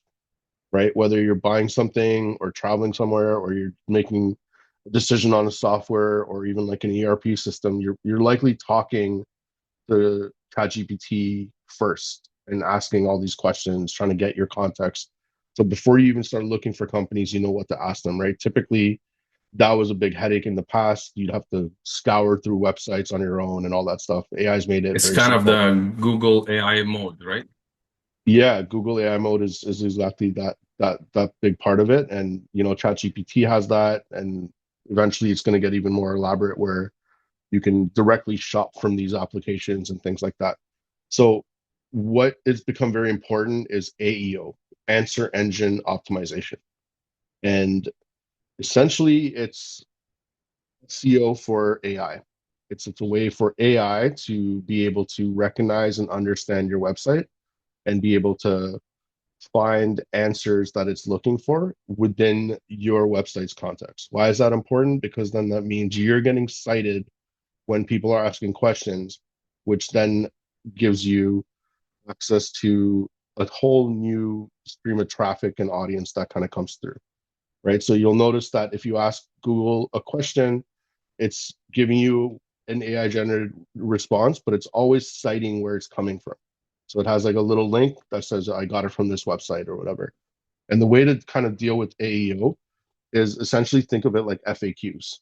Speaker 1: right? Whether you're buying something or traveling somewhere, or you're making a decision on a software or even like an ERP system, you're likely talking to ChatGPT first and asking all these questions, trying to get your context. So before you even start looking for companies, you know what to ask them, right? Typically, that was a big headache in the past. You'd have to scour through websites on your own and all that stuff. AI's made it
Speaker 4: it's
Speaker 1: very
Speaker 4: kind of
Speaker 1: simple.
Speaker 4: the Google AI mode, right?
Speaker 1: Yeah, Google AI mode is exactly that big part of it. And ChatGPT has that, and eventually it's going to get even more elaborate where you can directly shop from these applications and things like that. So what has become very important is AEO, answer engine optimization. And essentially it's SEO for AI. It's a way for AI to be able to recognize and understand your website and be able to find answers that it's looking for within your website's context. Why is that important? Because then that means you're getting cited when people are asking questions, which then gives you access to a whole new stream of traffic and audience that kind of comes through, right? So you'll notice that if you ask Google a question, it's giving you an AI generated response, but it's always citing where it's coming from. So it has like a little link that says, I got it from this website or whatever. And the way to kind of deal with AEO is essentially think of it like FAQs.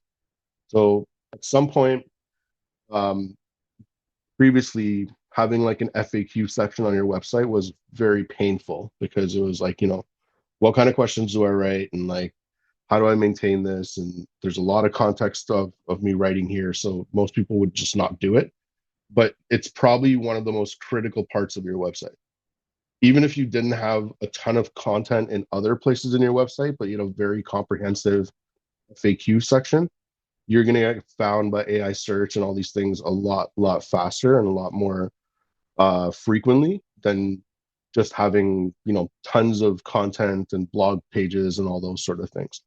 Speaker 1: So at some point, previously, having like an FAQ section on your website was very painful because it was like, what kind of questions do I write? And like, how do I maintain this? And there's a lot of context of me writing here. So most people would just not do it. But it's probably one of the most critical parts of your website. Even if you didn't have a ton of content in other places in your website, but very comprehensive FAQ section, you're going to get found by AI search and all these things a lot faster and a lot more frequently than just having tons of content and blog pages and all those sort of things.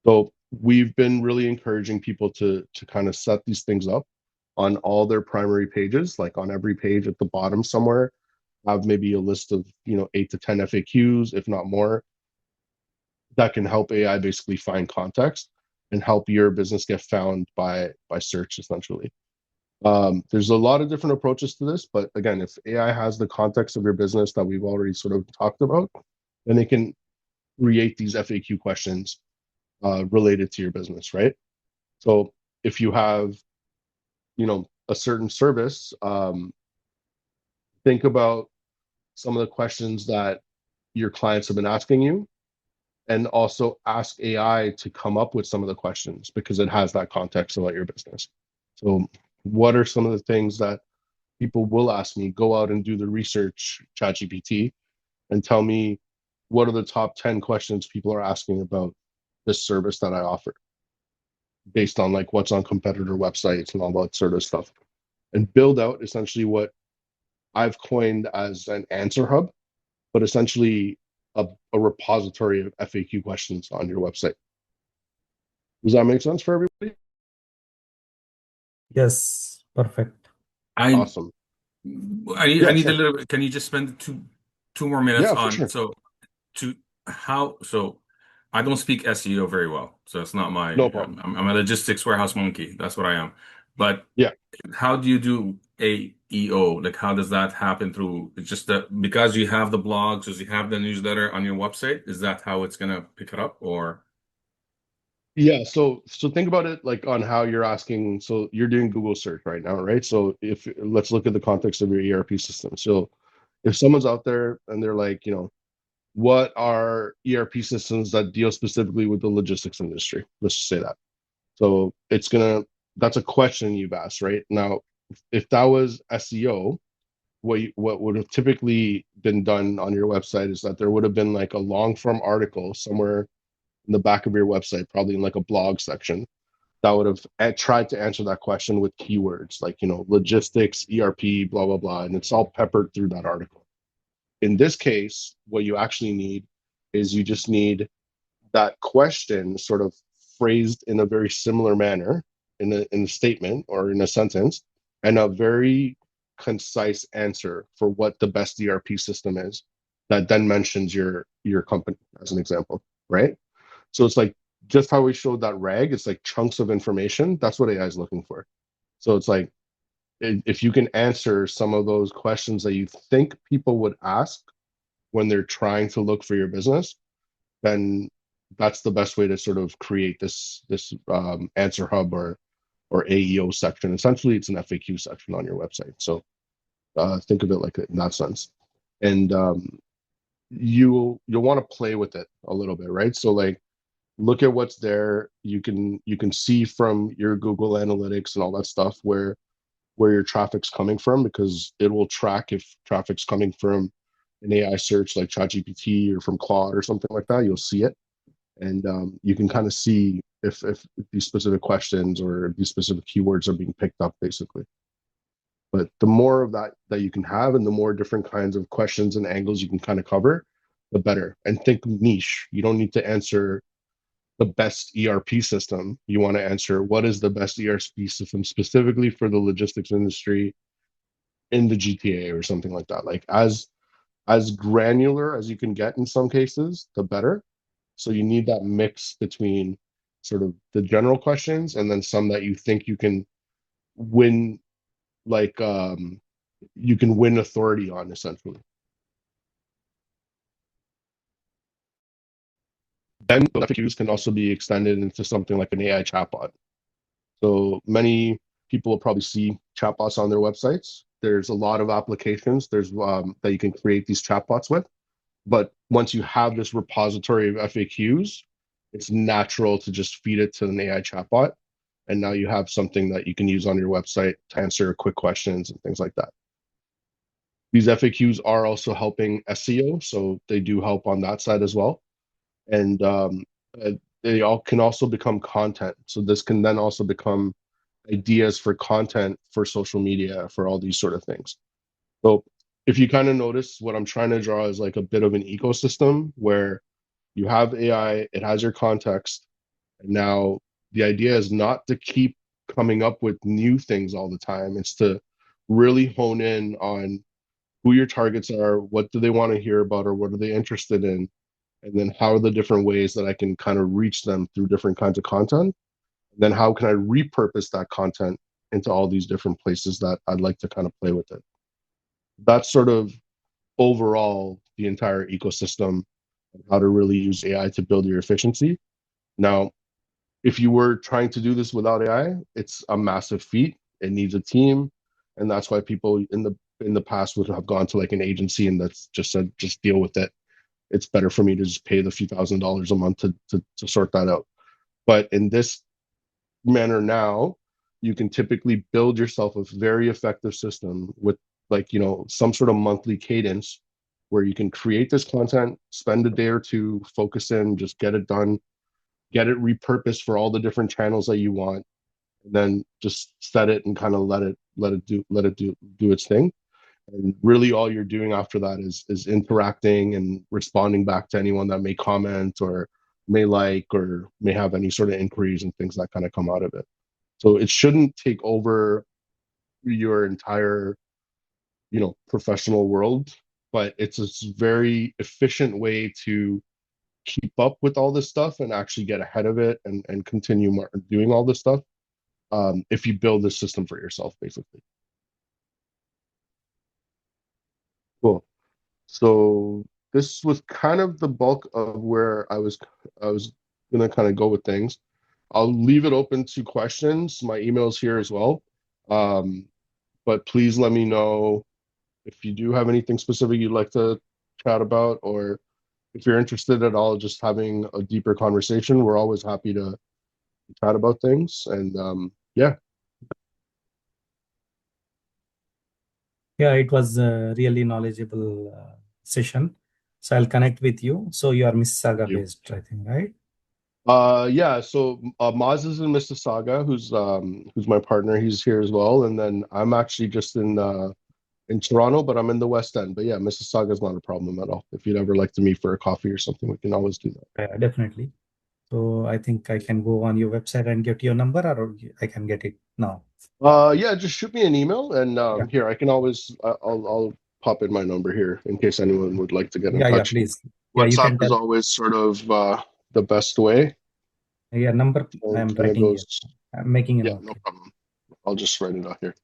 Speaker 1: So we've been really encouraging people to kind of set these things up on all their primary pages, like on every page at the bottom somewhere, have maybe a list of 8 to 10 FAQs, if not more, that can help AI basically find context and help your business get found by search essentially. There's a lot of different approaches to this, but again, if AI has the context of your business that we've already sort of talked about, then it can create these FAQ questions related to your business, right? So if you have, a certain service, think about some of the questions that your clients have been asking you, and also ask AI to come up with some of the questions because it has that context about your business. So what are some of the things that people will ask me? Go out and do the research, ChatGPT, and tell me what are the top 10 questions people are asking about this service that I offer, based on like what's on competitor websites and all that sort of stuff, and build out essentially what I've coined as an answer hub, but essentially a repository of FAQ questions on your website. Does that make sense for everybody?
Speaker 2: Yes, perfect.
Speaker 1: Awesome.
Speaker 4: I need a little bit. Can you just spend two more minutes on
Speaker 1: sure.
Speaker 4: So I don't speak SEO very well, so it's not my.
Speaker 1: No problem.
Speaker 4: I'm a logistics warehouse monkey. That's what I am. But
Speaker 1: yeah,
Speaker 4: how do you do AEO? Like, how does that happen through? It's just that because you have the blogs, because you have the newsletter on your website, is that how it's gonna pick it up, or?
Speaker 1: Yeah, so think about it like on how you're asking. So you're doing Google search right now, right? So if let's look at the context of your ERP system. So if someone's out there and they're like, what are ERP systems that deal specifically with the logistics industry? Let's just say that. So that's a question you've asked, right? Now, if that was SEO, what would have typically been done on your website is that there would have been like a long form article somewhere in the back of your website, probably in like a blog section, that would have tried to answer that question with keywords like, logistics, ERP, blah, blah, blah. And it's all peppered through that article. In this case, what you actually need is you just need that question sort of phrased in a very similar manner in a statement or in a sentence, and a very concise answer for what the best ERP system is that then mentions your company as an example, right? So it's like just how we showed that rag, it's like chunks of information. That's what AI is looking for. So it's like if you can answer some of those questions that you think people would ask when they're trying to look for your business, then that's the best way to sort of create this answer hub or AEO section. Essentially, it's an FAQ section on your website. So think of it like in that sense. And you'll want to play with it a little bit, right? So like look at what's there. You can see from your Google Analytics and all that stuff where your traffic's coming from, because it will track if traffic's coming from an AI search like ChatGPT or from Claude or something like that. You'll see it, and you can kind of see if these specific questions or these specific keywords are being picked up, basically. But the more of that you can have, and the more different kinds of questions and angles you can kind of cover, the better. And think niche. You don't need to answer the best ERP system. You want to answer what is the best ERP system specifically for the logistics industry in the GTA or something like that. Like as granular as you can get in some cases, the better. So you need that mix between sort of the general questions and then some that you think you can win, like you can win authority on essentially. Then the FAQs can also be extended into something like an AI chatbot. So many people will probably see chatbots on their websites. There's a lot of applications that you can create these chatbots with. But once you have this repository of FAQs, it's natural to just feed it to an AI chatbot. And now you have something that you can use on your website to answer quick questions and things like that. These FAQs are also helping SEO, so they do help on that side as well. And they all can also become content. So this can then also become ideas for content for social media, for all these sort of things. So if you kind of notice, what I'm trying to draw is like a bit of an ecosystem where you have AI, it has your context, and now the idea is not to keep coming up with new things all the time. It's to really hone in on who your targets are, what do they want to hear about, or what are they interested in, and then how are the different ways that I can kind of reach them through different kinds of content. And then how can I repurpose that content into all these different places that I'd like to kind of play with it. That's sort of overall the entire ecosystem and how to really use AI to build your efficiency. Now, if you were trying to do this without AI, it's a massive feat. It needs a team, and that's why people in the past would have gone to like an agency and that's just said, just deal with it. It's better for me to just pay the few $1,000s a month to sort that out. But in this manner now, you can typically build yourself a very effective system with like, some sort of monthly cadence where you can create this content, spend a day or two, focus in, just get it done, get it repurposed for all the different channels that you want, and then just set it and kind of let it do its thing. And really all you're doing after that is interacting and responding back to anyone that may comment or may like or may have any sort of inquiries and things that kind of come out of it. So it shouldn't take over your entire, professional world, but it's a very efficient way to keep up with all this stuff and actually get ahead of it and continue doing all this stuff, if you build this system for yourself, basically. Cool. So this was kind of the bulk of where I was gonna kind of go with things. I'll leave it open to questions. My email's here as well. Um, but please let me know if you do have anything specific you'd like to chat about, or if you're interested at all, just having a deeper conversation. We're always happy to chat about things. And yeah.
Speaker 2: Yeah, it was a really knowledgeable session. So I'll connect with you. So you are Mississauga
Speaker 1: You.
Speaker 2: based, I think, right?
Speaker 1: Yeah, so Maz is in Mississauga, who's my partner. He's here as well. And then I'm actually just in Toronto, but I'm in the West End. But yeah, Mississauga is not a problem at all. If you'd ever like to meet for a coffee or something, we can always do that.
Speaker 2: Definitely. So I think I can go on your website and get your number, or I can get it now.
Speaker 1: Yeah, just shoot me an email, and
Speaker 2: Yeah,
Speaker 1: here I can always I'll pop in my number here in case anyone would like to get in
Speaker 2: yeah,
Speaker 1: touch.
Speaker 2: please. Yeah, you
Speaker 1: WhatsApp
Speaker 2: can
Speaker 1: is
Speaker 2: tell.
Speaker 1: always sort of the best way,
Speaker 2: Yeah, number I
Speaker 1: and
Speaker 2: am
Speaker 1: kind of
Speaker 2: writing here.
Speaker 1: goes.
Speaker 2: I'm making a
Speaker 1: Yeah,
Speaker 2: note
Speaker 1: no
Speaker 2: here.
Speaker 1: problem. I'll just write it out here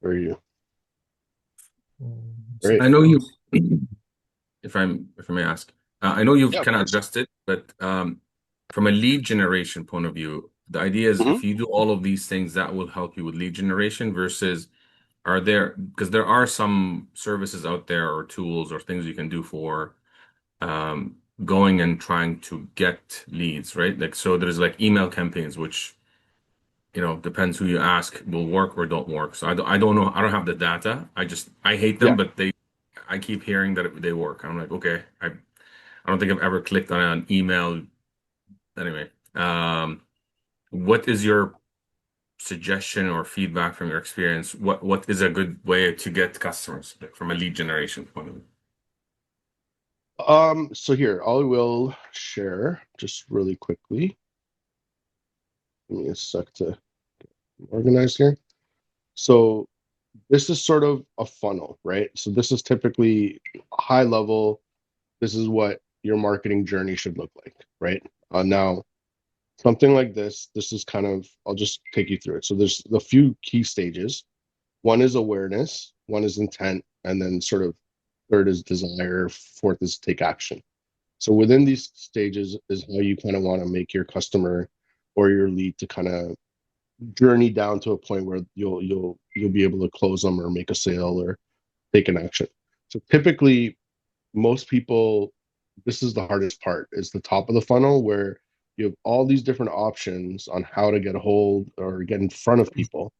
Speaker 1: for you.
Speaker 2: So
Speaker 1: Great.
Speaker 4: I know you, if I may ask, I know you've
Speaker 1: Yeah, of
Speaker 4: kind of
Speaker 1: course.
Speaker 4: adjusted, but from a lead generation point of view, the idea is
Speaker 1: Hmm.
Speaker 4: if you do all of these things, that will help you with lead generation versus because there are some services out there or tools or things you can do for going and trying to get leads, right? Like, so there's like email campaigns, which, depends who you ask, will work or don't work. So I don't know. I don't have the data. I hate them,
Speaker 1: Yeah.
Speaker 4: but I keep hearing that they work. I'm like, okay, I don't think I've ever clicked on an email. Anyway, what is your suggestion or feedback from your experience? What is a good way to get customers, like, from a lead generation point of view?
Speaker 1: So here, I will share just really quickly. Give me a sec to organize here. So this is sort of a funnel, right? So this is typically high level. This is what your marketing journey should look like, right? Now, something like this is kind of, I'll just take you through it. So there's a few key stages. One is awareness, one is intent, and then sort of third is desire, fourth is take action. So within these stages is how you kind of want to make your customer or your lead to kind of journey down to a point where you'll be able to close them or make a sale or take an action. So typically most people, this is the hardest part, is the top of the funnel where you have all these different options on how to get a hold or get in front of people,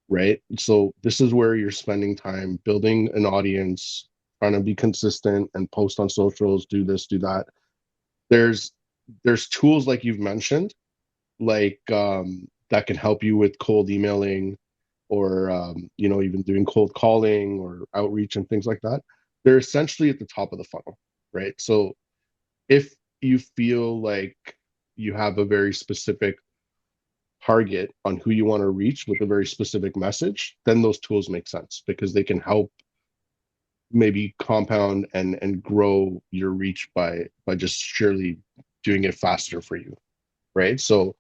Speaker 1: right? So this is where you're spending time building an audience, trying to be consistent and post on socials, do this, do that. There's tools like you've mentioned, like that can help you with cold emailing or even doing cold calling or outreach and things like that. They're essentially at the top of the funnel, right? So if you feel like you have a very specific target on who you want to reach with a very specific message, then those tools make sense because they can help maybe compound and grow your reach by just surely doing it faster for you, right? So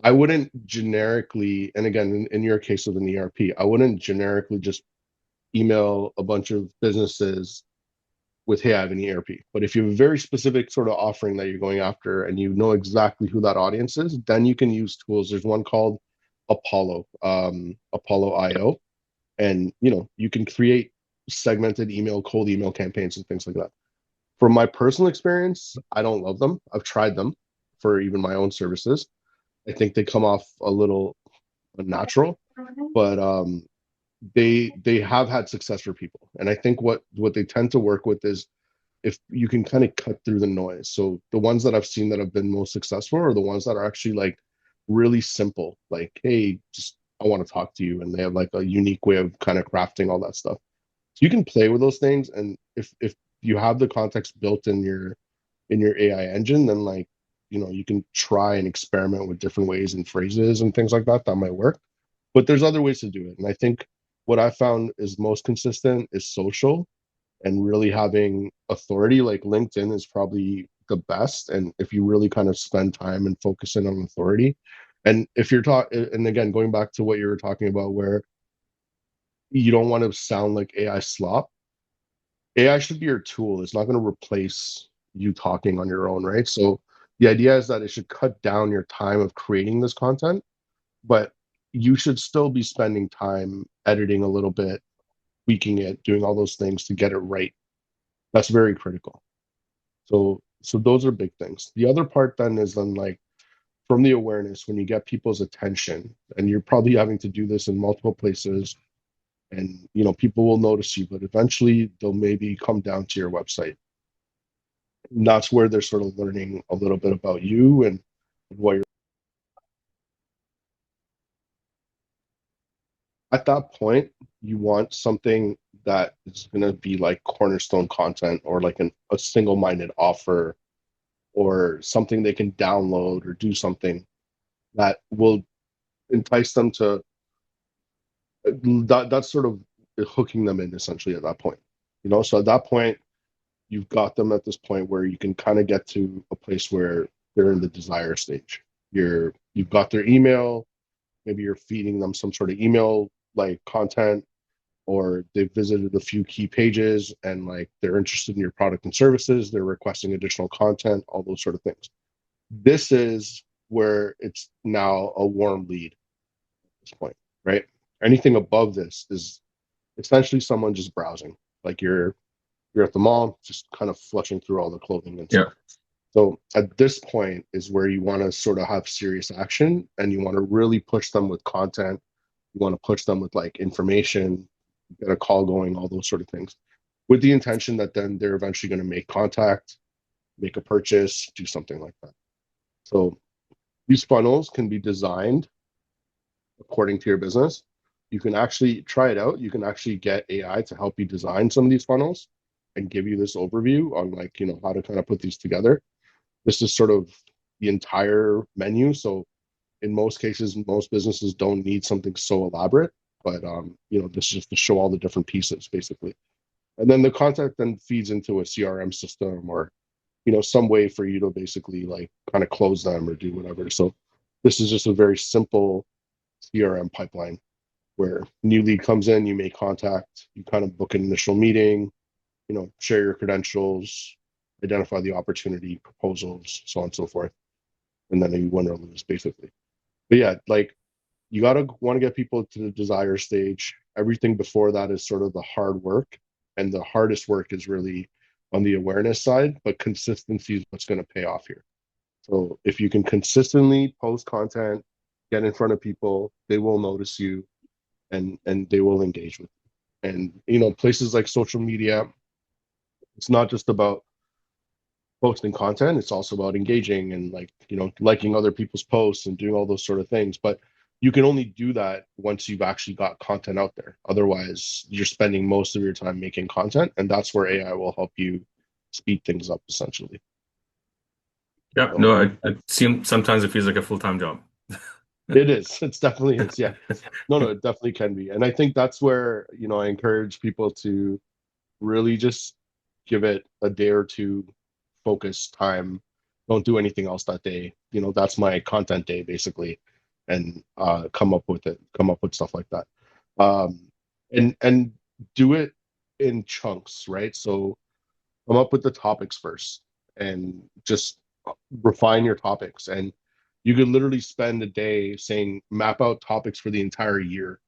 Speaker 1: I wouldn't generically, and again, in your case with an ERP, I wouldn't generically just email a bunch of businesses with, hey, I have an ERP. But if you have a very specific sort of offering that you're going after and you know exactly who that audience is, then you can use tools. There's one called Apollo, Apollo IO, and you can create segmented cold email campaigns and things like that. From my personal experience, I don't love them. I've tried them for even my own services. I think they come off a little unnatural, but they have had success for people. And I think what they tend to work with is if you can kind of cut through the noise. So the ones that I've seen that have been most successful are the ones that are actually like really simple, like, hey, just I want to talk to you, and they have like a unique way of kind of crafting all that stuff. So you can play with those things, and if you have the context built in your AI engine, then like you can try and experiment with different ways and phrases and things like that that might work. But there's other ways to do it, and I think what I found is most consistent is social and really having authority. Like LinkedIn is probably the best, and if you really kind of spend time and focus in on authority, and if you're talking, and again going back to what you were talking about where you don't want to sound like AI slop. AI should be your tool. It's not going to replace you talking on your own, right? So the idea is that it should cut down your time of creating this content, but you should still be spending time editing a little bit, tweaking it, doing all those things to get it right. That's very critical. So those are big things. The other part then is then like from the awareness, when you get people's attention, and you're probably having to do this in multiple places, and people will notice you, but eventually they'll maybe come down to your website. And that's where they're sort of learning a little bit about you and what you're. At that point, you want something that is going to be like cornerstone content or like a single-minded offer or something they can download or do something that will entice them to that's sort of hooking them in essentially at that point. So at that point you've got them at this point where you can kind of get to a place where they're in the desire stage. You've got their email, maybe you're feeding them some sort of email like content, or they've visited a few key pages and like they're interested in your product and services, they're requesting additional content, all those sort of things. This is where it's now a warm lead at this point, right? Anything above this is essentially someone just browsing. Like you're at the mall, just kind of flushing through all the clothing and stuff. So at this point is where you want to sort of have serious action, and you want to really push them with content. You want to push them with like information, get a call going, all those sort of things, with the intention that then they're eventually going to make contact, make a purchase, do something like that. So these funnels can be designed according to your business. You can actually try it out. You can actually get AI to help you design some of these funnels, and give you this overview on like, how to kind of put these together. This is sort of the entire menu. So in most cases, most businesses don't need something so elaborate, but this is just to show all the different pieces basically. And then the content then feeds into a CRM system or, some way for you to basically like kind of close them or do whatever. So this is just a very simple CRM pipeline where new lead comes in, you make contact, you kind of book an initial meeting, share your credentials, identify the opportunity, proposals, so on and so forth. And then you win or lose basically. But yeah, like you want to get people to the desire stage. Everything before that is sort of the hard work. And the hardest work is really on the awareness side, but consistency is what's going to pay off here. So if you can consistently post content, get in front of people, they will notice you and they will engage with you. And places like social media, it's not just about posting content, it's also about engaging and like, liking other people's posts and doing all those sort of things. But you can only do that once you've actually got content out there. Otherwise, you're spending most of your time making content, and that's where AI will help you speed things up essentially.
Speaker 4: Yeah, no, it seems sometimes it feels like a full-time job.
Speaker 1: It is. It definitely is. Yeah. No, it definitely can be. And I think that's where, I encourage people to really just give it a day or two focus time. Don't do anything else that day. That's my content day basically. And come up with stuff like that. And do it in chunks, right? So come up with the topics first and just refine your topics. And you could literally spend a day saying, map out topics for the entire year.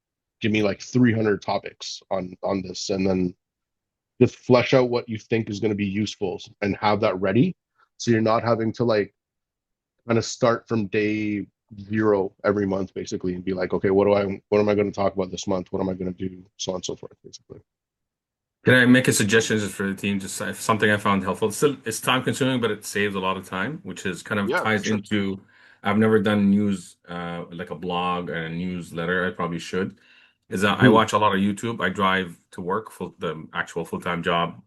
Speaker 1: Give me like 300 topics on this, and then just flesh out what you think is going to be useful and have that ready. So you're not having to like kind of start from day zero every month basically and be like, okay, what am I going to talk about this month? What am I going to do? So on and so forth, basically.
Speaker 4: Can I make a suggestion just for the team? Just something I found helpful. It's time consuming, but it saves a lot of time, which is kind of ties
Speaker 1: sure.
Speaker 4: into. I've never done news like a blog and a newsletter. I probably should. Is that I watch a lot of YouTube. I drive to work for the actual full-time job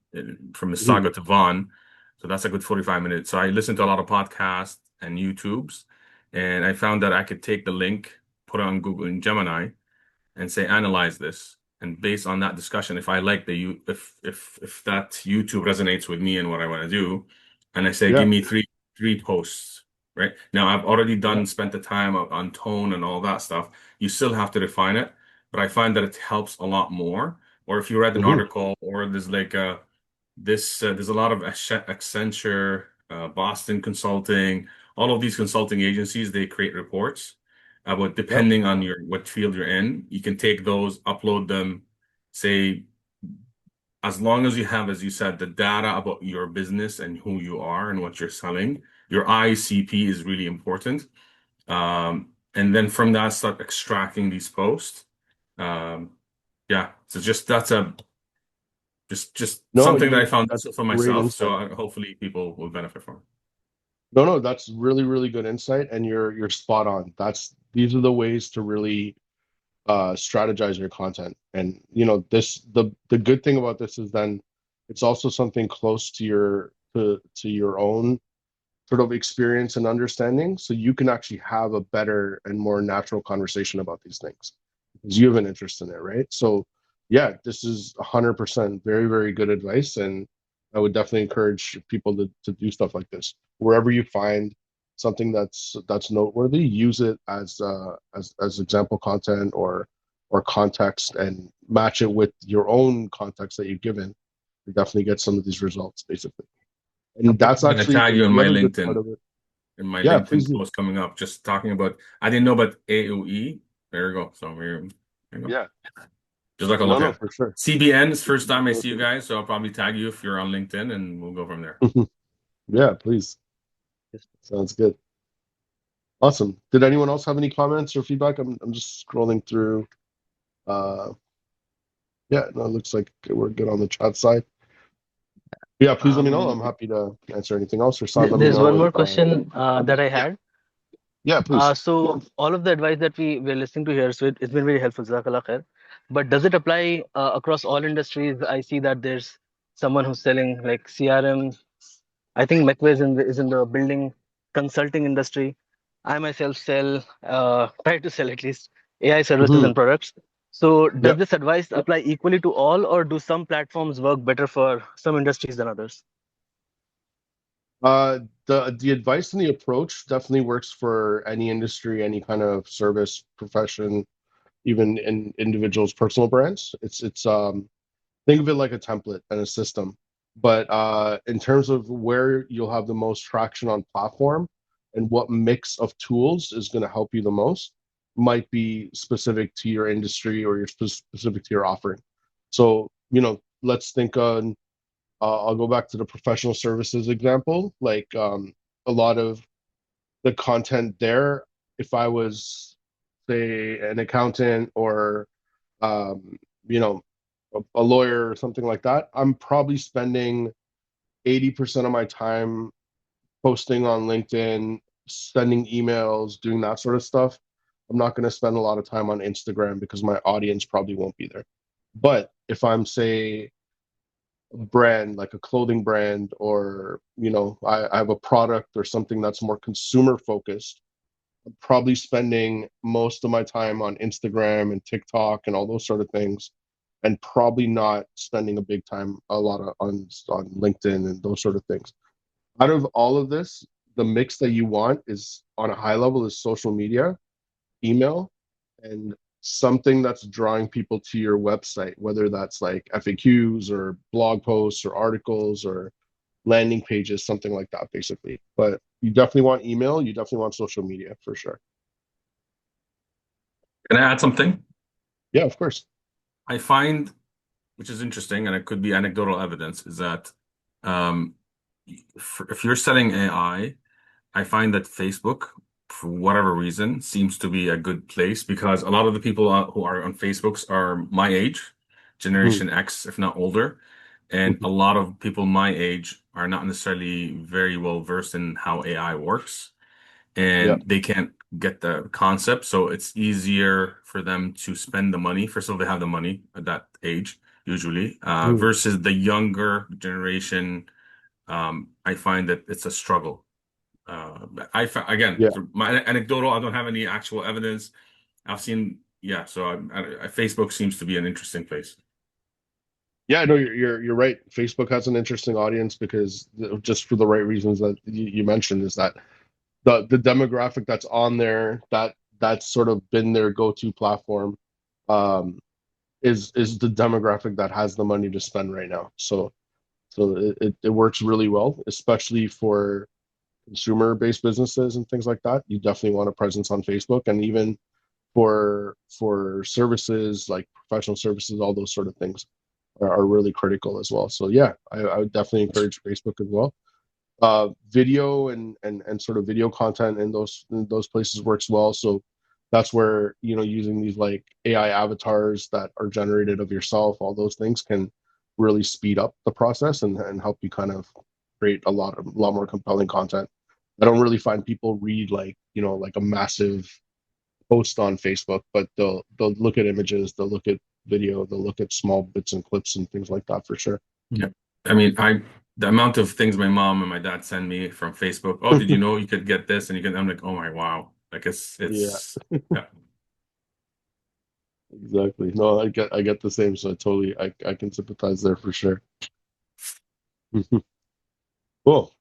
Speaker 4: from Mississauga to Vaughan, so that's a good 45 minutes. So I listen to a lot of podcasts and YouTubes, and I found that I could take the link, put it on Google and Gemini, and say analyze this. And based on that discussion, if I like if that YouTube resonates with me and what I want to do, and I say give me three posts, right? Now I've already spent the time on tone and all that stuff. You still have to refine it, but I find that it helps a lot more. Or if you read an article, or there's like there's a lot of Accenture, Boston Consulting, all of these consulting agencies, they create reports about depending on what field you're in. You can take those, upload them, say, as long as you have, as you said, the data about your business and who you are and what you're selling, your ICP is really important. And then from that, start extracting these posts. So that's something that I found for myself. So hopefully people will benefit from it.
Speaker 1: No, that's really, really good insight, and you're spot on. These are the ways to really strategize your content. And the good thing about this is then it's also something close to your own sort of experience and understanding, so you can actually have a better and more natural conversation about these things because you have an interest in it, right? So yeah, this is 100% very, very good advice, and I would definitely encourage people to do stuff like this. Wherever you find something that's noteworthy, use it as example content or context, and match it with your own context that you've given to definitely get some of these results, basically. And that's
Speaker 4: I'm
Speaker 1: actually
Speaker 4: gonna tag you in my LinkedIn.
Speaker 1: part of it.
Speaker 4: In my LinkedIn post coming up, just talking about. I didn't know about AEO. There you go. So there you go.
Speaker 1: Yeah.
Speaker 4: Just like a look at
Speaker 1: for sure.
Speaker 4: CBN is first time I see you guys, so I'll probably tag you if you're on LinkedIn, and we'll go from there.
Speaker 1: Yeah, please. Sounds good. Awesome. Did anyone else have any comments or feedback? I'm just scrolling through. Yeah, no, it looks like we're good on the chat side. Yeah, please let me know. I'm happy to answer anything else. Or
Speaker 3: there's one more question that I had.
Speaker 1: Yeah, please.
Speaker 3: So all of the advice that we're listening to here, so it's been very helpful, Jazakallah khair. But does it apply across all industries? I see that there's someone who's selling like CRM. I think McVay is in the building consulting industry. I myself try to sell at least AI services
Speaker 1: Hmm.
Speaker 3: and products. So does
Speaker 1: Yeah.
Speaker 3: this advice apply equally to all, or do some platforms work better for some industries than others?
Speaker 1: The advice and the approach definitely works for any industry, any kind of service profession, even in individuals' personal brands. It's think of it like a template and a system. But in terms of where you'll have the most traction on platform and what mix of tools is going to help you the most might be specific to your industry or your specific to your offering. So, let's think on, I'll go back to the professional services example. Like a lot of the content there, if I was, say, an accountant or um, you know, a lawyer or something like that, I'm probably spending 80% of my time posting on LinkedIn, sending emails, doing that sort of stuff. I'm not going to spend a lot of time on Instagram because my audience probably won't be there. But if I'm, say, a brand like a clothing brand, or I have a product or something that's more consumer focused, I'm probably spending most of my time on Instagram and TikTok and all those sort of things, and probably not spending a lot on LinkedIn and those sort of things. Out of all of this, the mix that you want is on a high level is social media, email, and something that's drawing people to your website, whether that's like FAQs or blog posts or articles or landing pages, something like that, basically. But you definitely want email, you definitely want social media for sure.
Speaker 4: Can I add something?
Speaker 1: Yeah, of course.
Speaker 4: I find, which is interesting, and it could be anecdotal evidence, is that um, if you're selling I find that Facebook, for whatever reason, seems to be a good place because a lot of the people who are on Facebooks are my age,
Speaker 1: Mhm.
Speaker 4: Generation X, if not older. And a
Speaker 1: Mhm.
Speaker 4: lot of people my age are not necessarily very well versed in how AI works,
Speaker 1: Yeah.
Speaker 4: and they can't get the concept. So it's easier for them to spend the money. First of all, they have the money at that age, usually,
Speaker 1: Mhm.
Speaker 4: versus the younger generation. I find that it's a struggle. Again,
Speaker 1: Yeah.
Speaker 4: through my anecdotal, I don't have any actual evidence. I've seen, yeah. So Facebook seems to be an interesting place.
Speaker 1: Yeah, no, you're right. Facebook has an interesting audience because just for the right reasons that you mentioned, is that the demographic that's on there, that's sort of been their go-to platform, um, is the demographic that has the money to spend right now. So it works really well, especially for consumer-based businesses and things like that. You definitely want a presence on Facebook, and even for services like professional services, all those sort of things are really critical as well. So yeah, I would definitely encourage Facebook as well. Video and sort of video content in those places works well. So that's where using these like AI avatars that are generated of yourself, all those things can really speed up the process and help you kind of create a lot more compelling content. I don't really find people read like a massive post on Facebook, but they'll look at images, they'll look at video, they'll look at small bits and clips and things like that for sure.
Speaker 4: Yeah. I mean, the amount of things my mom and my dad send me from Facebook. Oh, did you know you could get this? And you can, I'm like, oh my, wow. Like
Speaker 1: Yeah,
Speaker 4: yeah.
Speaker 1: exactly. No, I get the same, so I can sympathize there for sure. Cool.